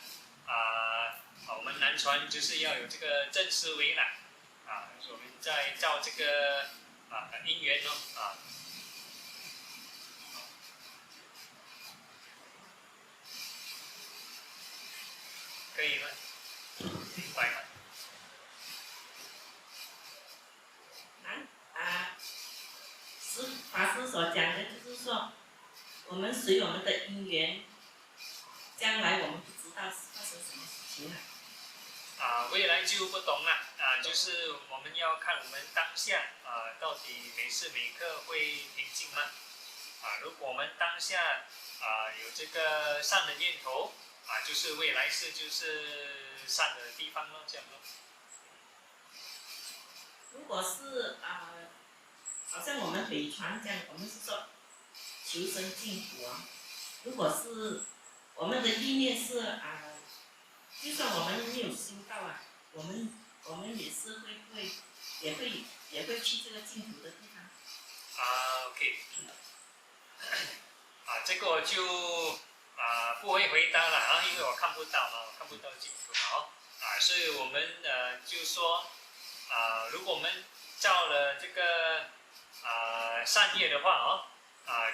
我们南传就是要有这个正思维啦所以我们在造这个因缘咯可以吗？明白吗？法师所讲的就是说，我们随我们的因缘，将来我们不知道发生什么事情未来就不懂了就是我们要看我们当下到底每时每刻会平静吗？如果我们当下有这个善的念头就是未来世就是善的地方咯，这样咯。如果是好像我们北传这样，我们是说求生净土如果是我们的意念是就算我们没有修道我们也是也会去这个净土的地方。OK， 这个我就不会回答了因为我看不到嘛，我看不到净土所以我们就说如果我们造了这个善业的话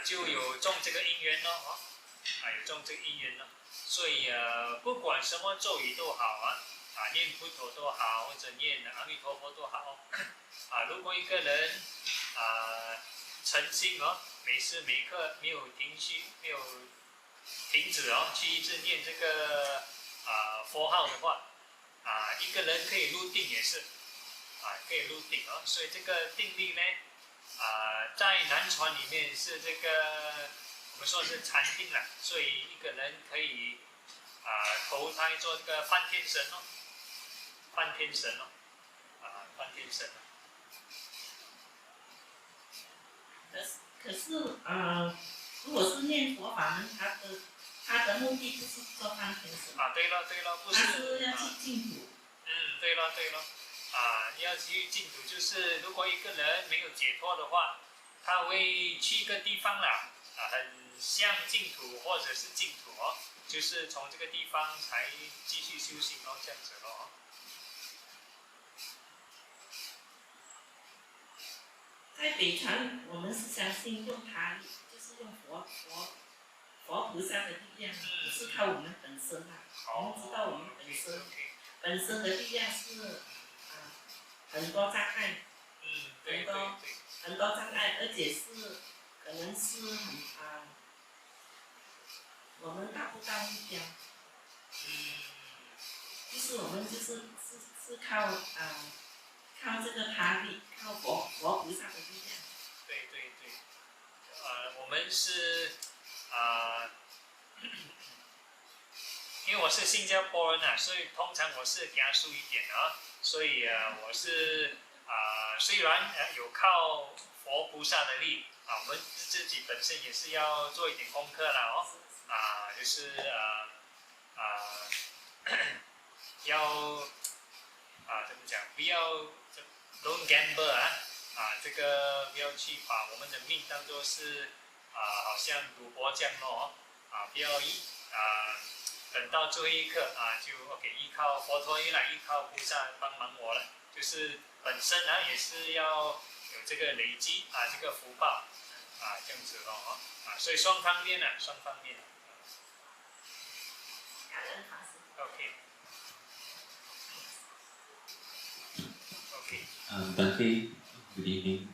就有种这个因缘咯有种这个因缘咯，所以不管什么咒语都好念佛陀都好，或者念阿弥陀佛都好如果一个人诚心每时每刻没有停息，没有停止去一直念这个佛号的话一个人可以入定也是可以入定所以这个定力呢在南传里面是这个我们说是禅定了，所以一个人可以投胎做这个梵天神梵天神梵天神可是如果是念佛法门，他的目的不是做梵天神对了，不他是要去净土对了要去净土，就是如果一个人没有解脱的话，他会去一个地方啦很像净土或者是净土就是从这个地方才继续修行这样子在北传，我们是相信用他力，就是用佛菩萨的力量，不是靠我们本身我们知道我们本身的力量是很多障碍，很多障碍，而且是可能是我们达不到目标，就是我们是靠靠这个他力，靠佛菩萨的力量。对，我们是因为我是新加坡人所以通常我是加速一点所以我是虽然有靠佛菩萨的力我们自己本身也是要做一点功课啦就是要怎么讲，不要 don't gamble 这个不要去把我们的命当作是好像赌博这样不要等到最后一刻就 OK 依靠佛陀依靠菩萨帮忙我了，就是本身也是要有这个累积这个福报这样子所以双方面OK Bhante, good evening.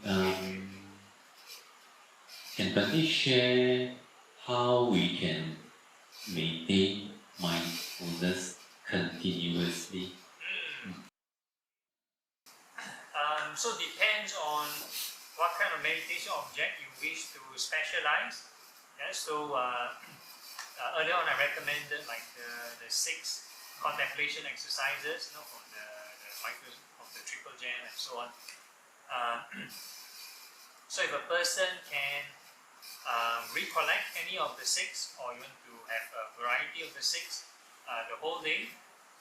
Can Bhante share how we can maintain mindfulness continuously? So depends on what kind of meditation object you wish to specialize. So earlier on I recommended like the 6 contemplation exercises, from the mindfulness of the triple gem and so on. So if a person can recollect any of the 6, or you want to have a variety of the 6 the whole day,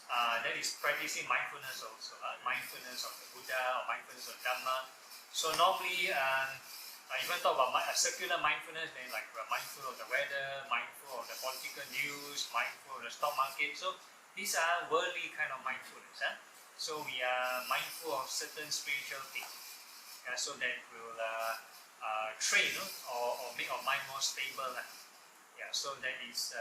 that is practicing mindfulness also, mindfulness of the Buddha or mindfulness of Dhamma. So normally, if you want to talk about circular mindfulness, then like we're mindful of the weather, mindful of the political news, mindful of the stock market. So these are worldly kind of mindfulness. So we are mindful of certain spiritual things, so that will train or make our mind more stable. So that is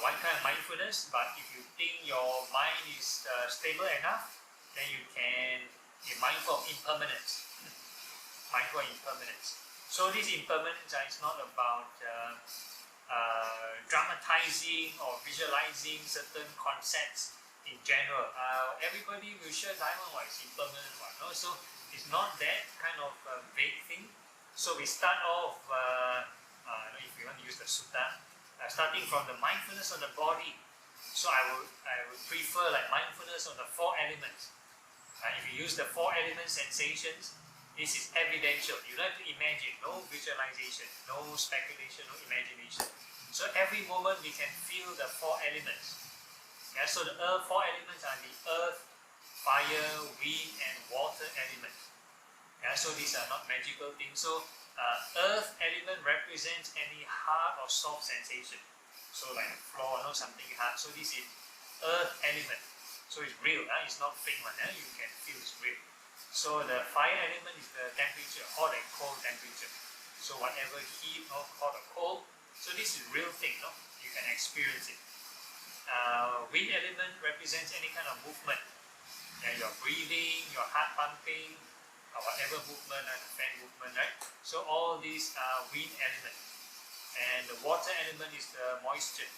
one kind of mindfulness. But if you think your mind is stable enough, then you can be mindful of impermanence. Mindful of impermanence. So this impermanence is not about dramatizing or visualizing certain concepts in general. Everybody will share diamond is impermanent one. So it's not that kind of vague thing. So we start off, if you want to use the sutta, starting from the mindfulness of the body. So I would prefer like mindfulness of the 4 elements. If you use the 4 element sensations, this is evidential. You don't have to imagine, no visualization, no speculation, no imagination. So every moment we can feel the 4 elements. So the 4 elements are the earth, fire, wind, and water elements. Yeah, so these are not magical things. So earth element represents any hard or soft sensation. So like the floor, something hard. So this is earth element. So it's real. It's not fake one. You can feel it's real. So the fire element is the temperature, hot and cold temperature. So whatever heat, hot or cold. So this is real thing. You can experience it. Wind element represents any kind of movement. Your breathing, your heart pumping, or whatever movement, the fan movement, right? So all these are wind element. And the water element is the moisture,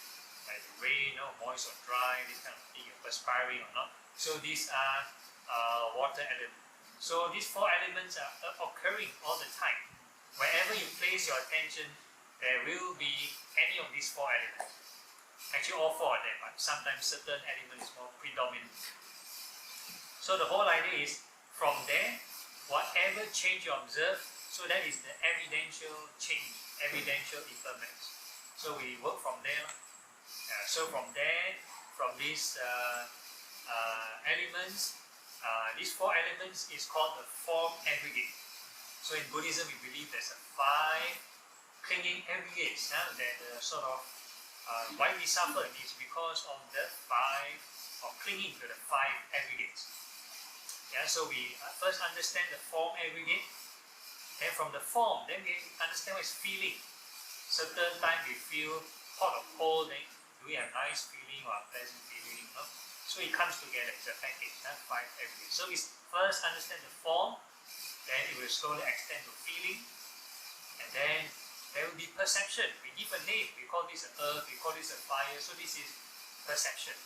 like the rain, moist or dry, this kind of thing, perspiring or not. So these are water element. So these four elements are occurring all the time. Wherever you place your attention, there will be any of these four elements. Actually all four of them, but sometimes certain element is more predominant. So the whole idea is, from there, whatever change you observe, so that is the evidential change, evidential impermanence. So we work from there. So from there, from these elements, these four elements is called the form aggregate. So in Buddhism, we believe there's a 5 clinging aggregates that sort of why we suffer is because of the 5 or clinging to the 5 aggregates. So we first understand the form aggregate, and from the form, then we understand what is feeling. Certain time we feel hot or cold, then do we have nice feeling or unpleasant feeling? So it comes together, it's a package, 5 aggregates. So we first understand the form, then it will slowly extend to feeling, and then there will be perception. We give a name, we call this an earth, we call this a fire, so this is perception.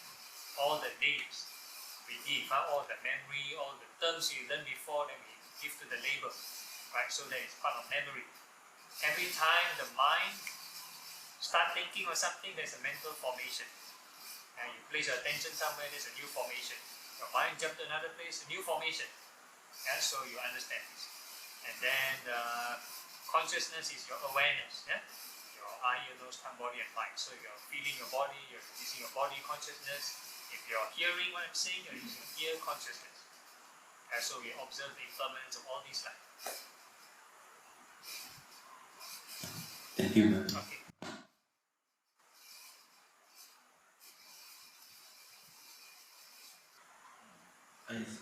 All the names we give, all the memory, all the terms we learned before, then we give to the label, right? So that is part of memory. Every time the mind start thinking of something, there's a mental formation. And you place your attention somewhere, there's a new formation. Your mind jump to another place, a new formation. So you understand this. And then consciousness is your awareness. Your eye, your nose, tongue, body, and mind. So you're feeling your body, you're using your body consciousness. If you're hearing what I'm saying, you're using ear consciousness. So we observe the impermanence of all these life. Thank you. Okay.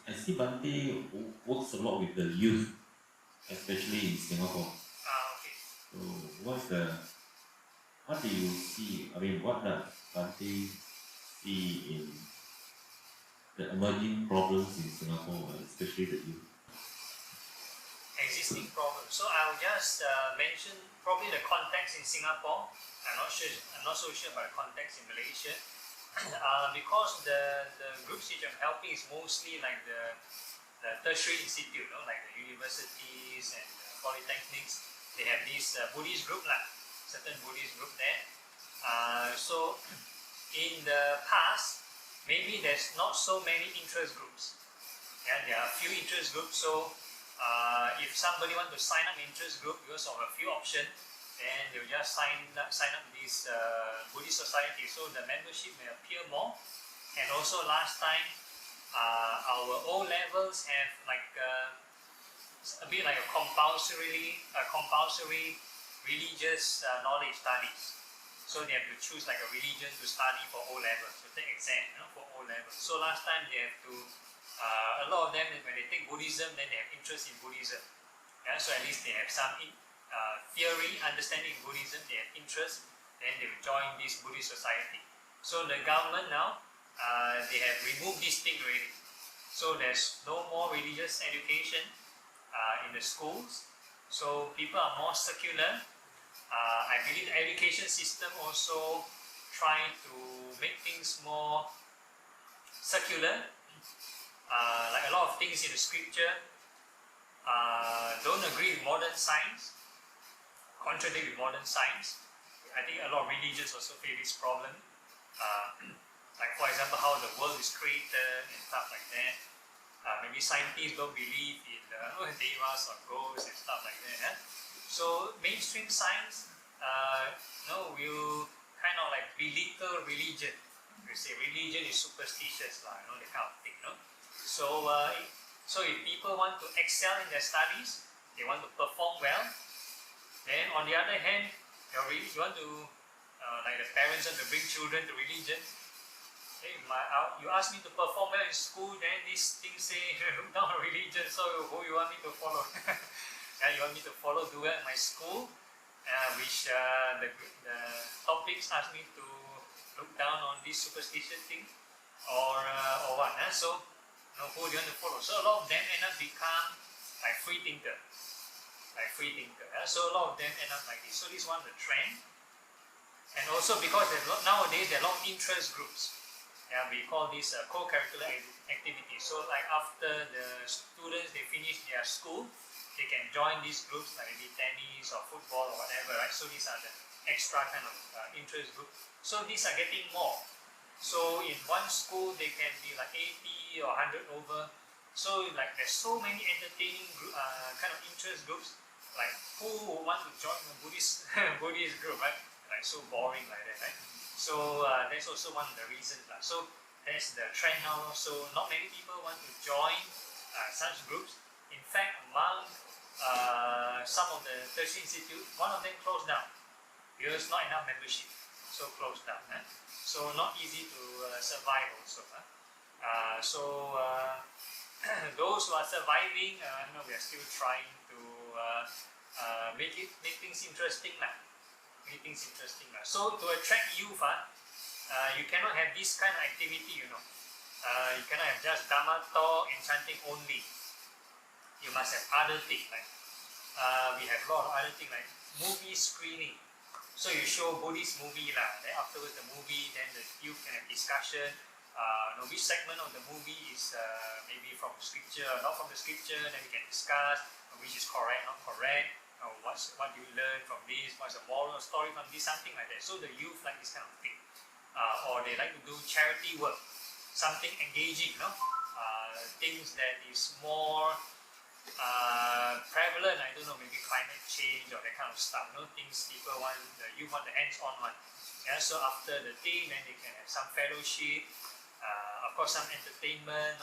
I see Bante works a lot with the youth, especially in Singapore. Okay. So what do you see? I mean, what does Bante see in the emerging problems in Singapore, especially the youth? Existing problems. So I'll just mention probably the context in Singapore. I'm not so sure about the context in Malaysia. Because the groups which I'm helping is mostly like the tertiary institute, like the universities and the polytechnics. They have this Buddhist group, certain Buddhist group there. So in the past, maybe there's not so many interest groups. There are a few interest groups. So if somebody wants to sign up interest group because of a few options, then they'll just sign up this Buddhist society. So the membership may appear more. And also last time, our O levels have like a bit like a compulsory religious knowledge studies. So they have to choose like a religion to study for O levels, to take exam for O levels. So last time they have to, a lot of them when they take Buddhism, then they have interest in Buddhism. So at least they have some theory, understanding Buddhism, they have interest, then they will join this Buddhist society. So the government now, they have removed this thing already. So there's no more religious education in the schools. So people are more secular. I believe the education system also trying to make things more secular. Like a lot of things in the scripture don't agree with modern science, contradict with modern science. I think a lot of religions also face this problem. Like for example, how the world is created and stuff like that. Maybe scientists don't believe in devas or ghosts and stuff like that. So mainstream science, will kind of like belittle religion. We say religion is superstitious, that kind of thing. So So if people want to excel in their studies, they want to perform well, then on the other hand, you want to, like the parents want to bring children to religion. Hey, you ask me to perform well in school, then this thing say look down on religion, so who you want me to follow? You want me to follow, do well in my school, which the topics ask me to look down on this superstition thing, or what? So who do you want to follow? So a lot of them end up become like free thinker. So a lot of them end up like this. So this one the trend, and also because nowadays there are a lot of interest groups. We call this co-curricular activity. So like after the students they finish their school, they can join these groups like maybe tennis or football or whatever, right? So these are the extra kind of interest group. So these are getting more. So in one school they can be like 80 or 100 over. So like there's so many entertaining kind of interest groups. Like who would want to join a Buddhist Buddhist group, right? Like so boring like that, right? So that's also one of the reasons. So that's the trend now. So not many people want to join such groups. In fact, among some of the tertiary institutes, one of them closed down because not enough membership. So closed down. So not easy to survive also. Those who are surviving, we are still trying to make things interesting now. So to attract youth, you cannot have this kind of activity, you cannot have just Dhamma talk and chanting only. You must have other things, like we have a lot of other things like movie screening. So you show Buddhist movie then afterwards the movie, then the youth can have discussion. Which segment of the movie is maybe from scripture, not from the scripture, then we can discuss which is correct, not correct. What do you learn from this? What's the moral story from this? Something like that. So the youth like this kind of thing, or they like to do charity work, something engaging, things that is more prevalent. I don't know, maybe climate change or that kind of stuff. Things people want, the youth want the hands-on one. So after the thing, then they can have some fellowship, of course some entertainment.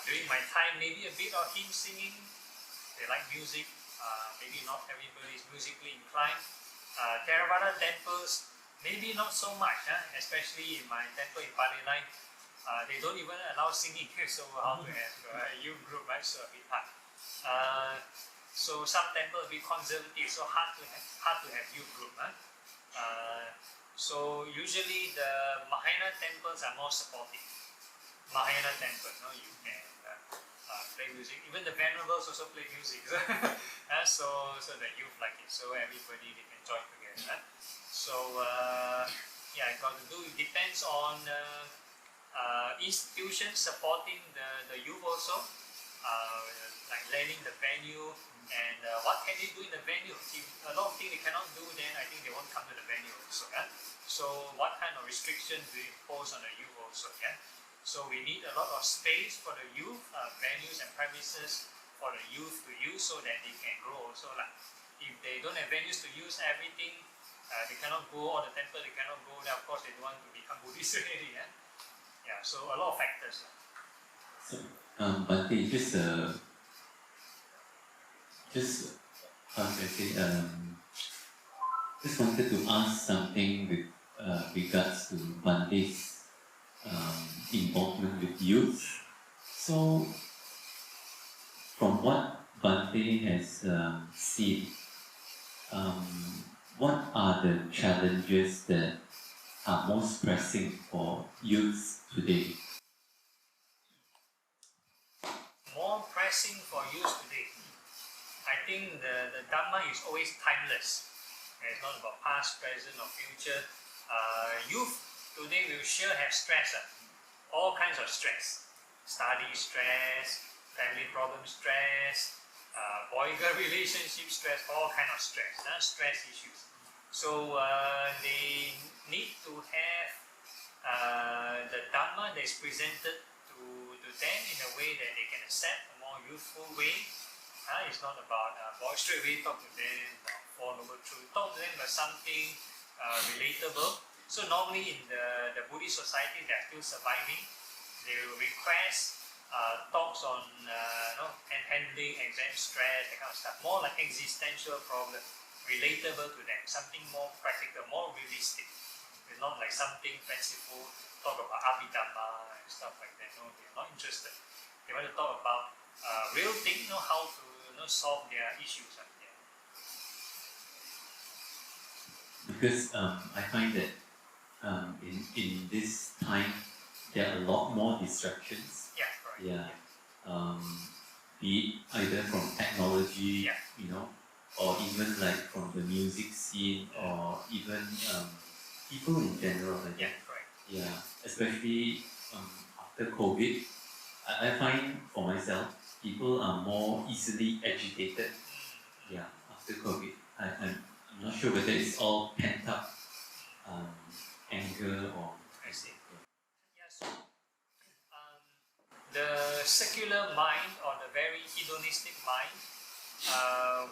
During my time, maybe a bit of hymn singing. They like music. Maybe not everybody is musically inclined. Theravada temples, maybe not so much. Especially in my temple in Palilai, they don't even allow singing. So how to have a youth group, right? So a bit hard. So some temples a bit conservative, so hard to have youth group. So usually the Mahayana temples are more supportive. Mahayana temples, you can play music. Even the venerables also play music. So the youth like it. So everybody they can join together. So it got to do. It depends on institutions supporting the youth also, like lending the venue and what can they do in the venue. If a lot of things they cannot do, then I think they won't come to the venue also. So what kind of restrictions do you impose on the youth also? So we need a lot of space for the youth, venues and premises for the youth to use so that they can grow also. Like if they don't have venues to use everything, they cannot go, or the temple they cannot go, then of course they don't want to become Buddhist already. So a lot of factors. So, Bhante, just how should I say, just wanted to ask something with regards to Bhante's involvement with youth. So, from what Bhante has seen, what are the challenges that are most pressing for youth today? More pressing for youth today. I think the Dhamma is always timeless. It's not about past, present or future. Youth today will sure have stress. All kinds of stress. Study stress, family problem stress, boy-girl relationship stress, all kinds of stress. Stress issues. So they need to have the Dhamma that is presented to them in a way that they can accept, a more youthful way. It's not about boy straight away talk to them, Four Noble Truths, talk to them about something relatable. So normally in the Buddhist society they are still surviving. they will request talks on and handling exam stress, that kind of stuff. More like existential problem, relatable to them, something more practical, more realistic. It's not like something fanciful, talk about Abhidhamma and stuff like that. No, they're not interested. They want to talk about real things, how to solve their issues. Because I find that in this time there are a lot more distractions. Yeah, correct. Yeah. Be it either from technology, or even like from the music scene, or even people in general. Yeah, correct. Yeah, especially after COVID, I find for myself, people are more easily agitated. Yeah, after COVID, I'm not sure whether it's all pent up anger or. I see. Yeah, so the secular mind or the very hedonistic mind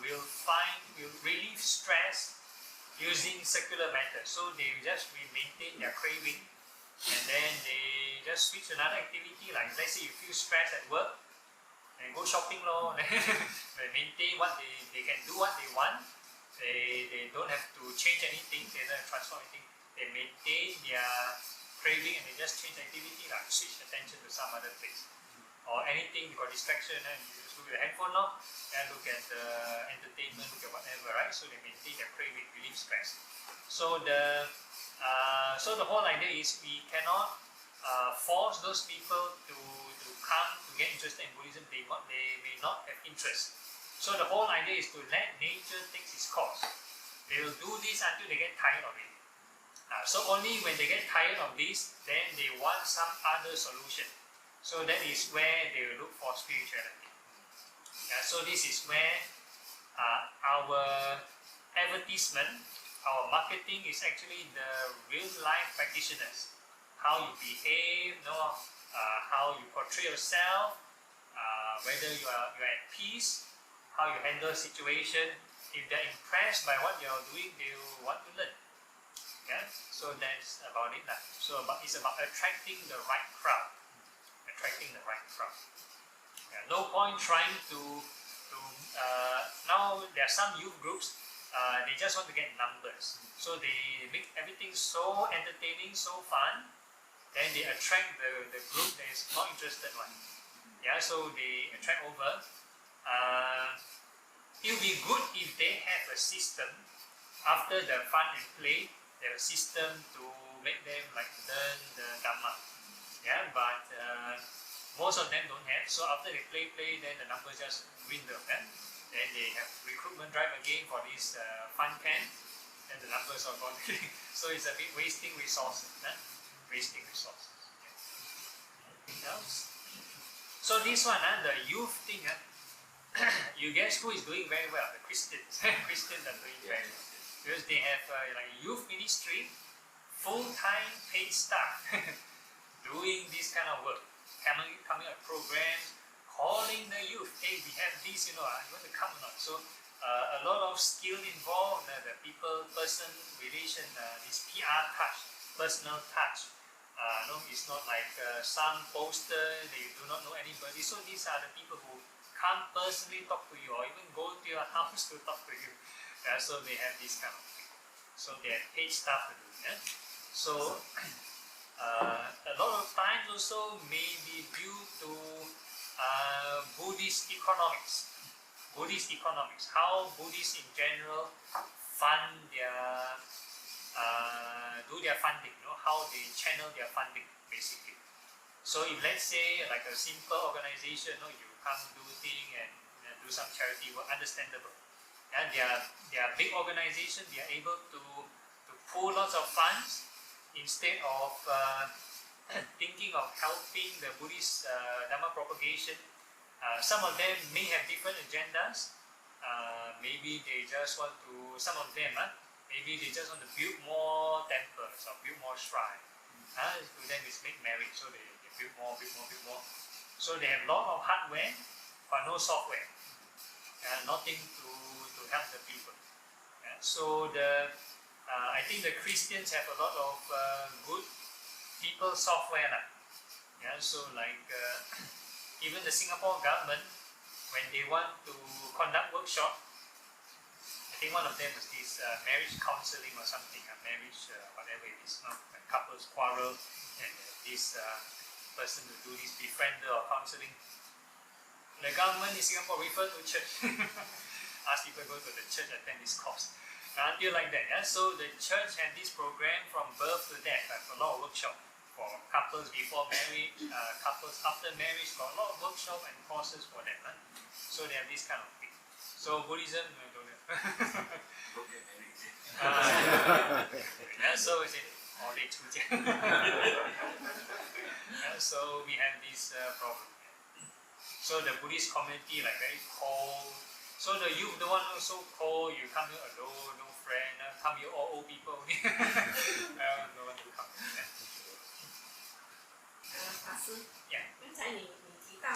will relieve stress using secular methods. So they just maintain their craving, and then they just switch to another activity. Like let's say you feel stressed at work, and go shopping lor. They maintain what they can do what they want. They don't have to change anything. They don't have to transform anything. They maintain their craving and they just change activity, like switch attention to some other place. Or anything, you got distraction, and you just look at the handphone now, and look at the entertainment, look at whatever, right? So they maintain their craving, relieve stress. So the whole idea is we cannot force those people to come to get interested in Buddhism. They may not have interest. So the whole idea is to let nature take its course. They will do this until they get tired of it. So only when they get tired of this, then they want some other solution. So that is where they will look for spirituality. So this is where our advertisement, our marketing is actually the real life practitioners. How you behave, how you portray yourself, whether you are at peace, how you handle situation. If they're impressed by what you're doing, they will want to learn. Yeah, so that's about it. So it's about attracting the right crowd. Yeah, no point trying to now there are some youth groups, they just want to get numbers. So they make everything so entertaining, so fun, then they attract the group that is not interested one. Yeah, so they attract over. It will be good if they have a system after the fun and play. They have a system to make them like learn the Dhamma. Yeah, but most of them don't have. So after they play, then the numbers just dwindle. Then they have recruitment drive again for this fun camp, and the numbers are gone. So it's a bit wasting resources. Wasting resources. Yeah. Anything else? So this one, the youth thing. You guess who is doing very well? The Christians. Christians are doing very well because they have like youth ministry, full-time paid staff doing this kind of work, coming up programs, calling the youth. Hey, we have this, you want to come or not? So a lot of skill involved. The person relation, this PR touch, personal touch. It's not like some poster that you do not know anybody. So these are the people who come personally talk to you, or even go to your house to talk to you. So they have this kind of thing. So they have paid staff to do. Yeah? So a lot of times also may be due to Buddhist economics. How Buddhists in general fund their do their funding. How they channel their funding basically. So if let's say like a simple organization, you come do thing and do some charity work, understandable. And they are big organization. They are able to pull lots of funds instead of thinking of helping the Buddhist Dhamma propagation. Some of them may have different agendas. Maybe they just want to. Some of them, maybe they just want to build more temples or build more shrines. To them, it's make marriage, so they build more. So they have a lot of hardware, but no software. Nothing to help the people. So I think the Christians have a lot of good people software. Yeah, so like even the Singapore government, when they want to conduct workshop, I think one of them was this marriage counseling or something, marriage whatever it is, when couples quarrel and this person to do this befriender or counseling. The government in Singapore referred to church, ask people to go to the church, attend this course. Until like that, yeah. So the church had this program from birth to death, a lot of workshop for couples before marriage, couples after marriage, got a lot of workshop and courses for them. So they have this kind of thing. So Buddhism, I don't know. Yeah, so it's all day so we have this problem. So the Buddhist community like very cold. So the youth, the one who's so cold, you come here alone, no friend, come here all old people only. No one to come. 法师， Yeah. 刚才你提到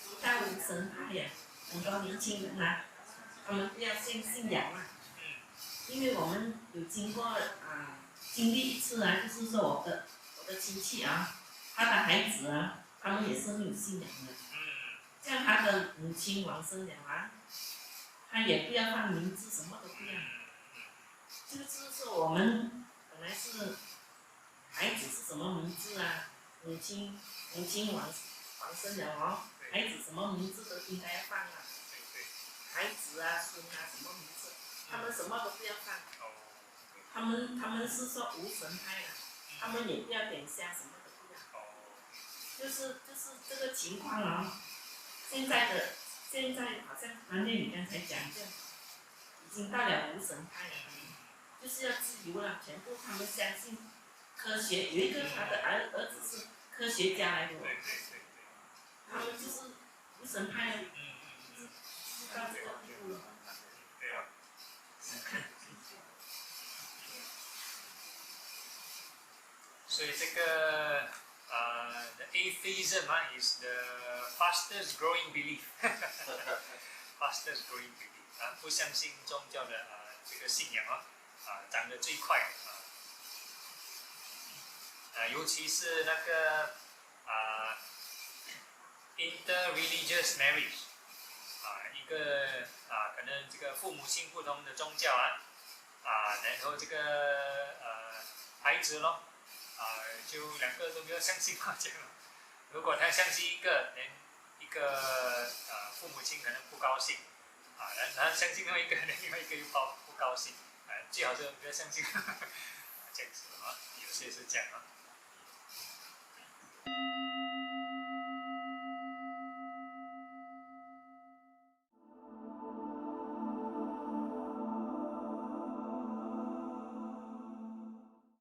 提到无神派呀，很多年轻人啊，他们不要信仰啊。因为我们有经历一次啊，就是说我的亲戚啊，他的孩子啊，他们也是没有信仰的。像他的母亲往生了啊，他也不要放名字，什么都不要。就是说我们本来是孩子是什么名字啊，母亲往生了哦，孩子什么名字都应该要放啊。孩子啊、孙啊什么名字，他们什么都不要放。他们是说无神派的，他们也不要点香，什么都不要。就是这个情况啊。现在好像韩烈你刚才讲的，已经到了无神派了，就是要自由了，全部他们相信科学。有一个他的儿子是科学家来的，他们就是无神派了，到这个地步了。所以这个the atheism is the fastest growing belief. Fastest growing belief 不相信宗教的这个信仰长得最快尤其是那个interreligious marriage 一个可能这个父母亲不同的宗教然后这个孩子咯。就两个都不要相信这样。如果他相信一个，一个父母亲可能不高兴然后相信另外一个，另外一个又不高兴最好是不要相信这样子有些是这样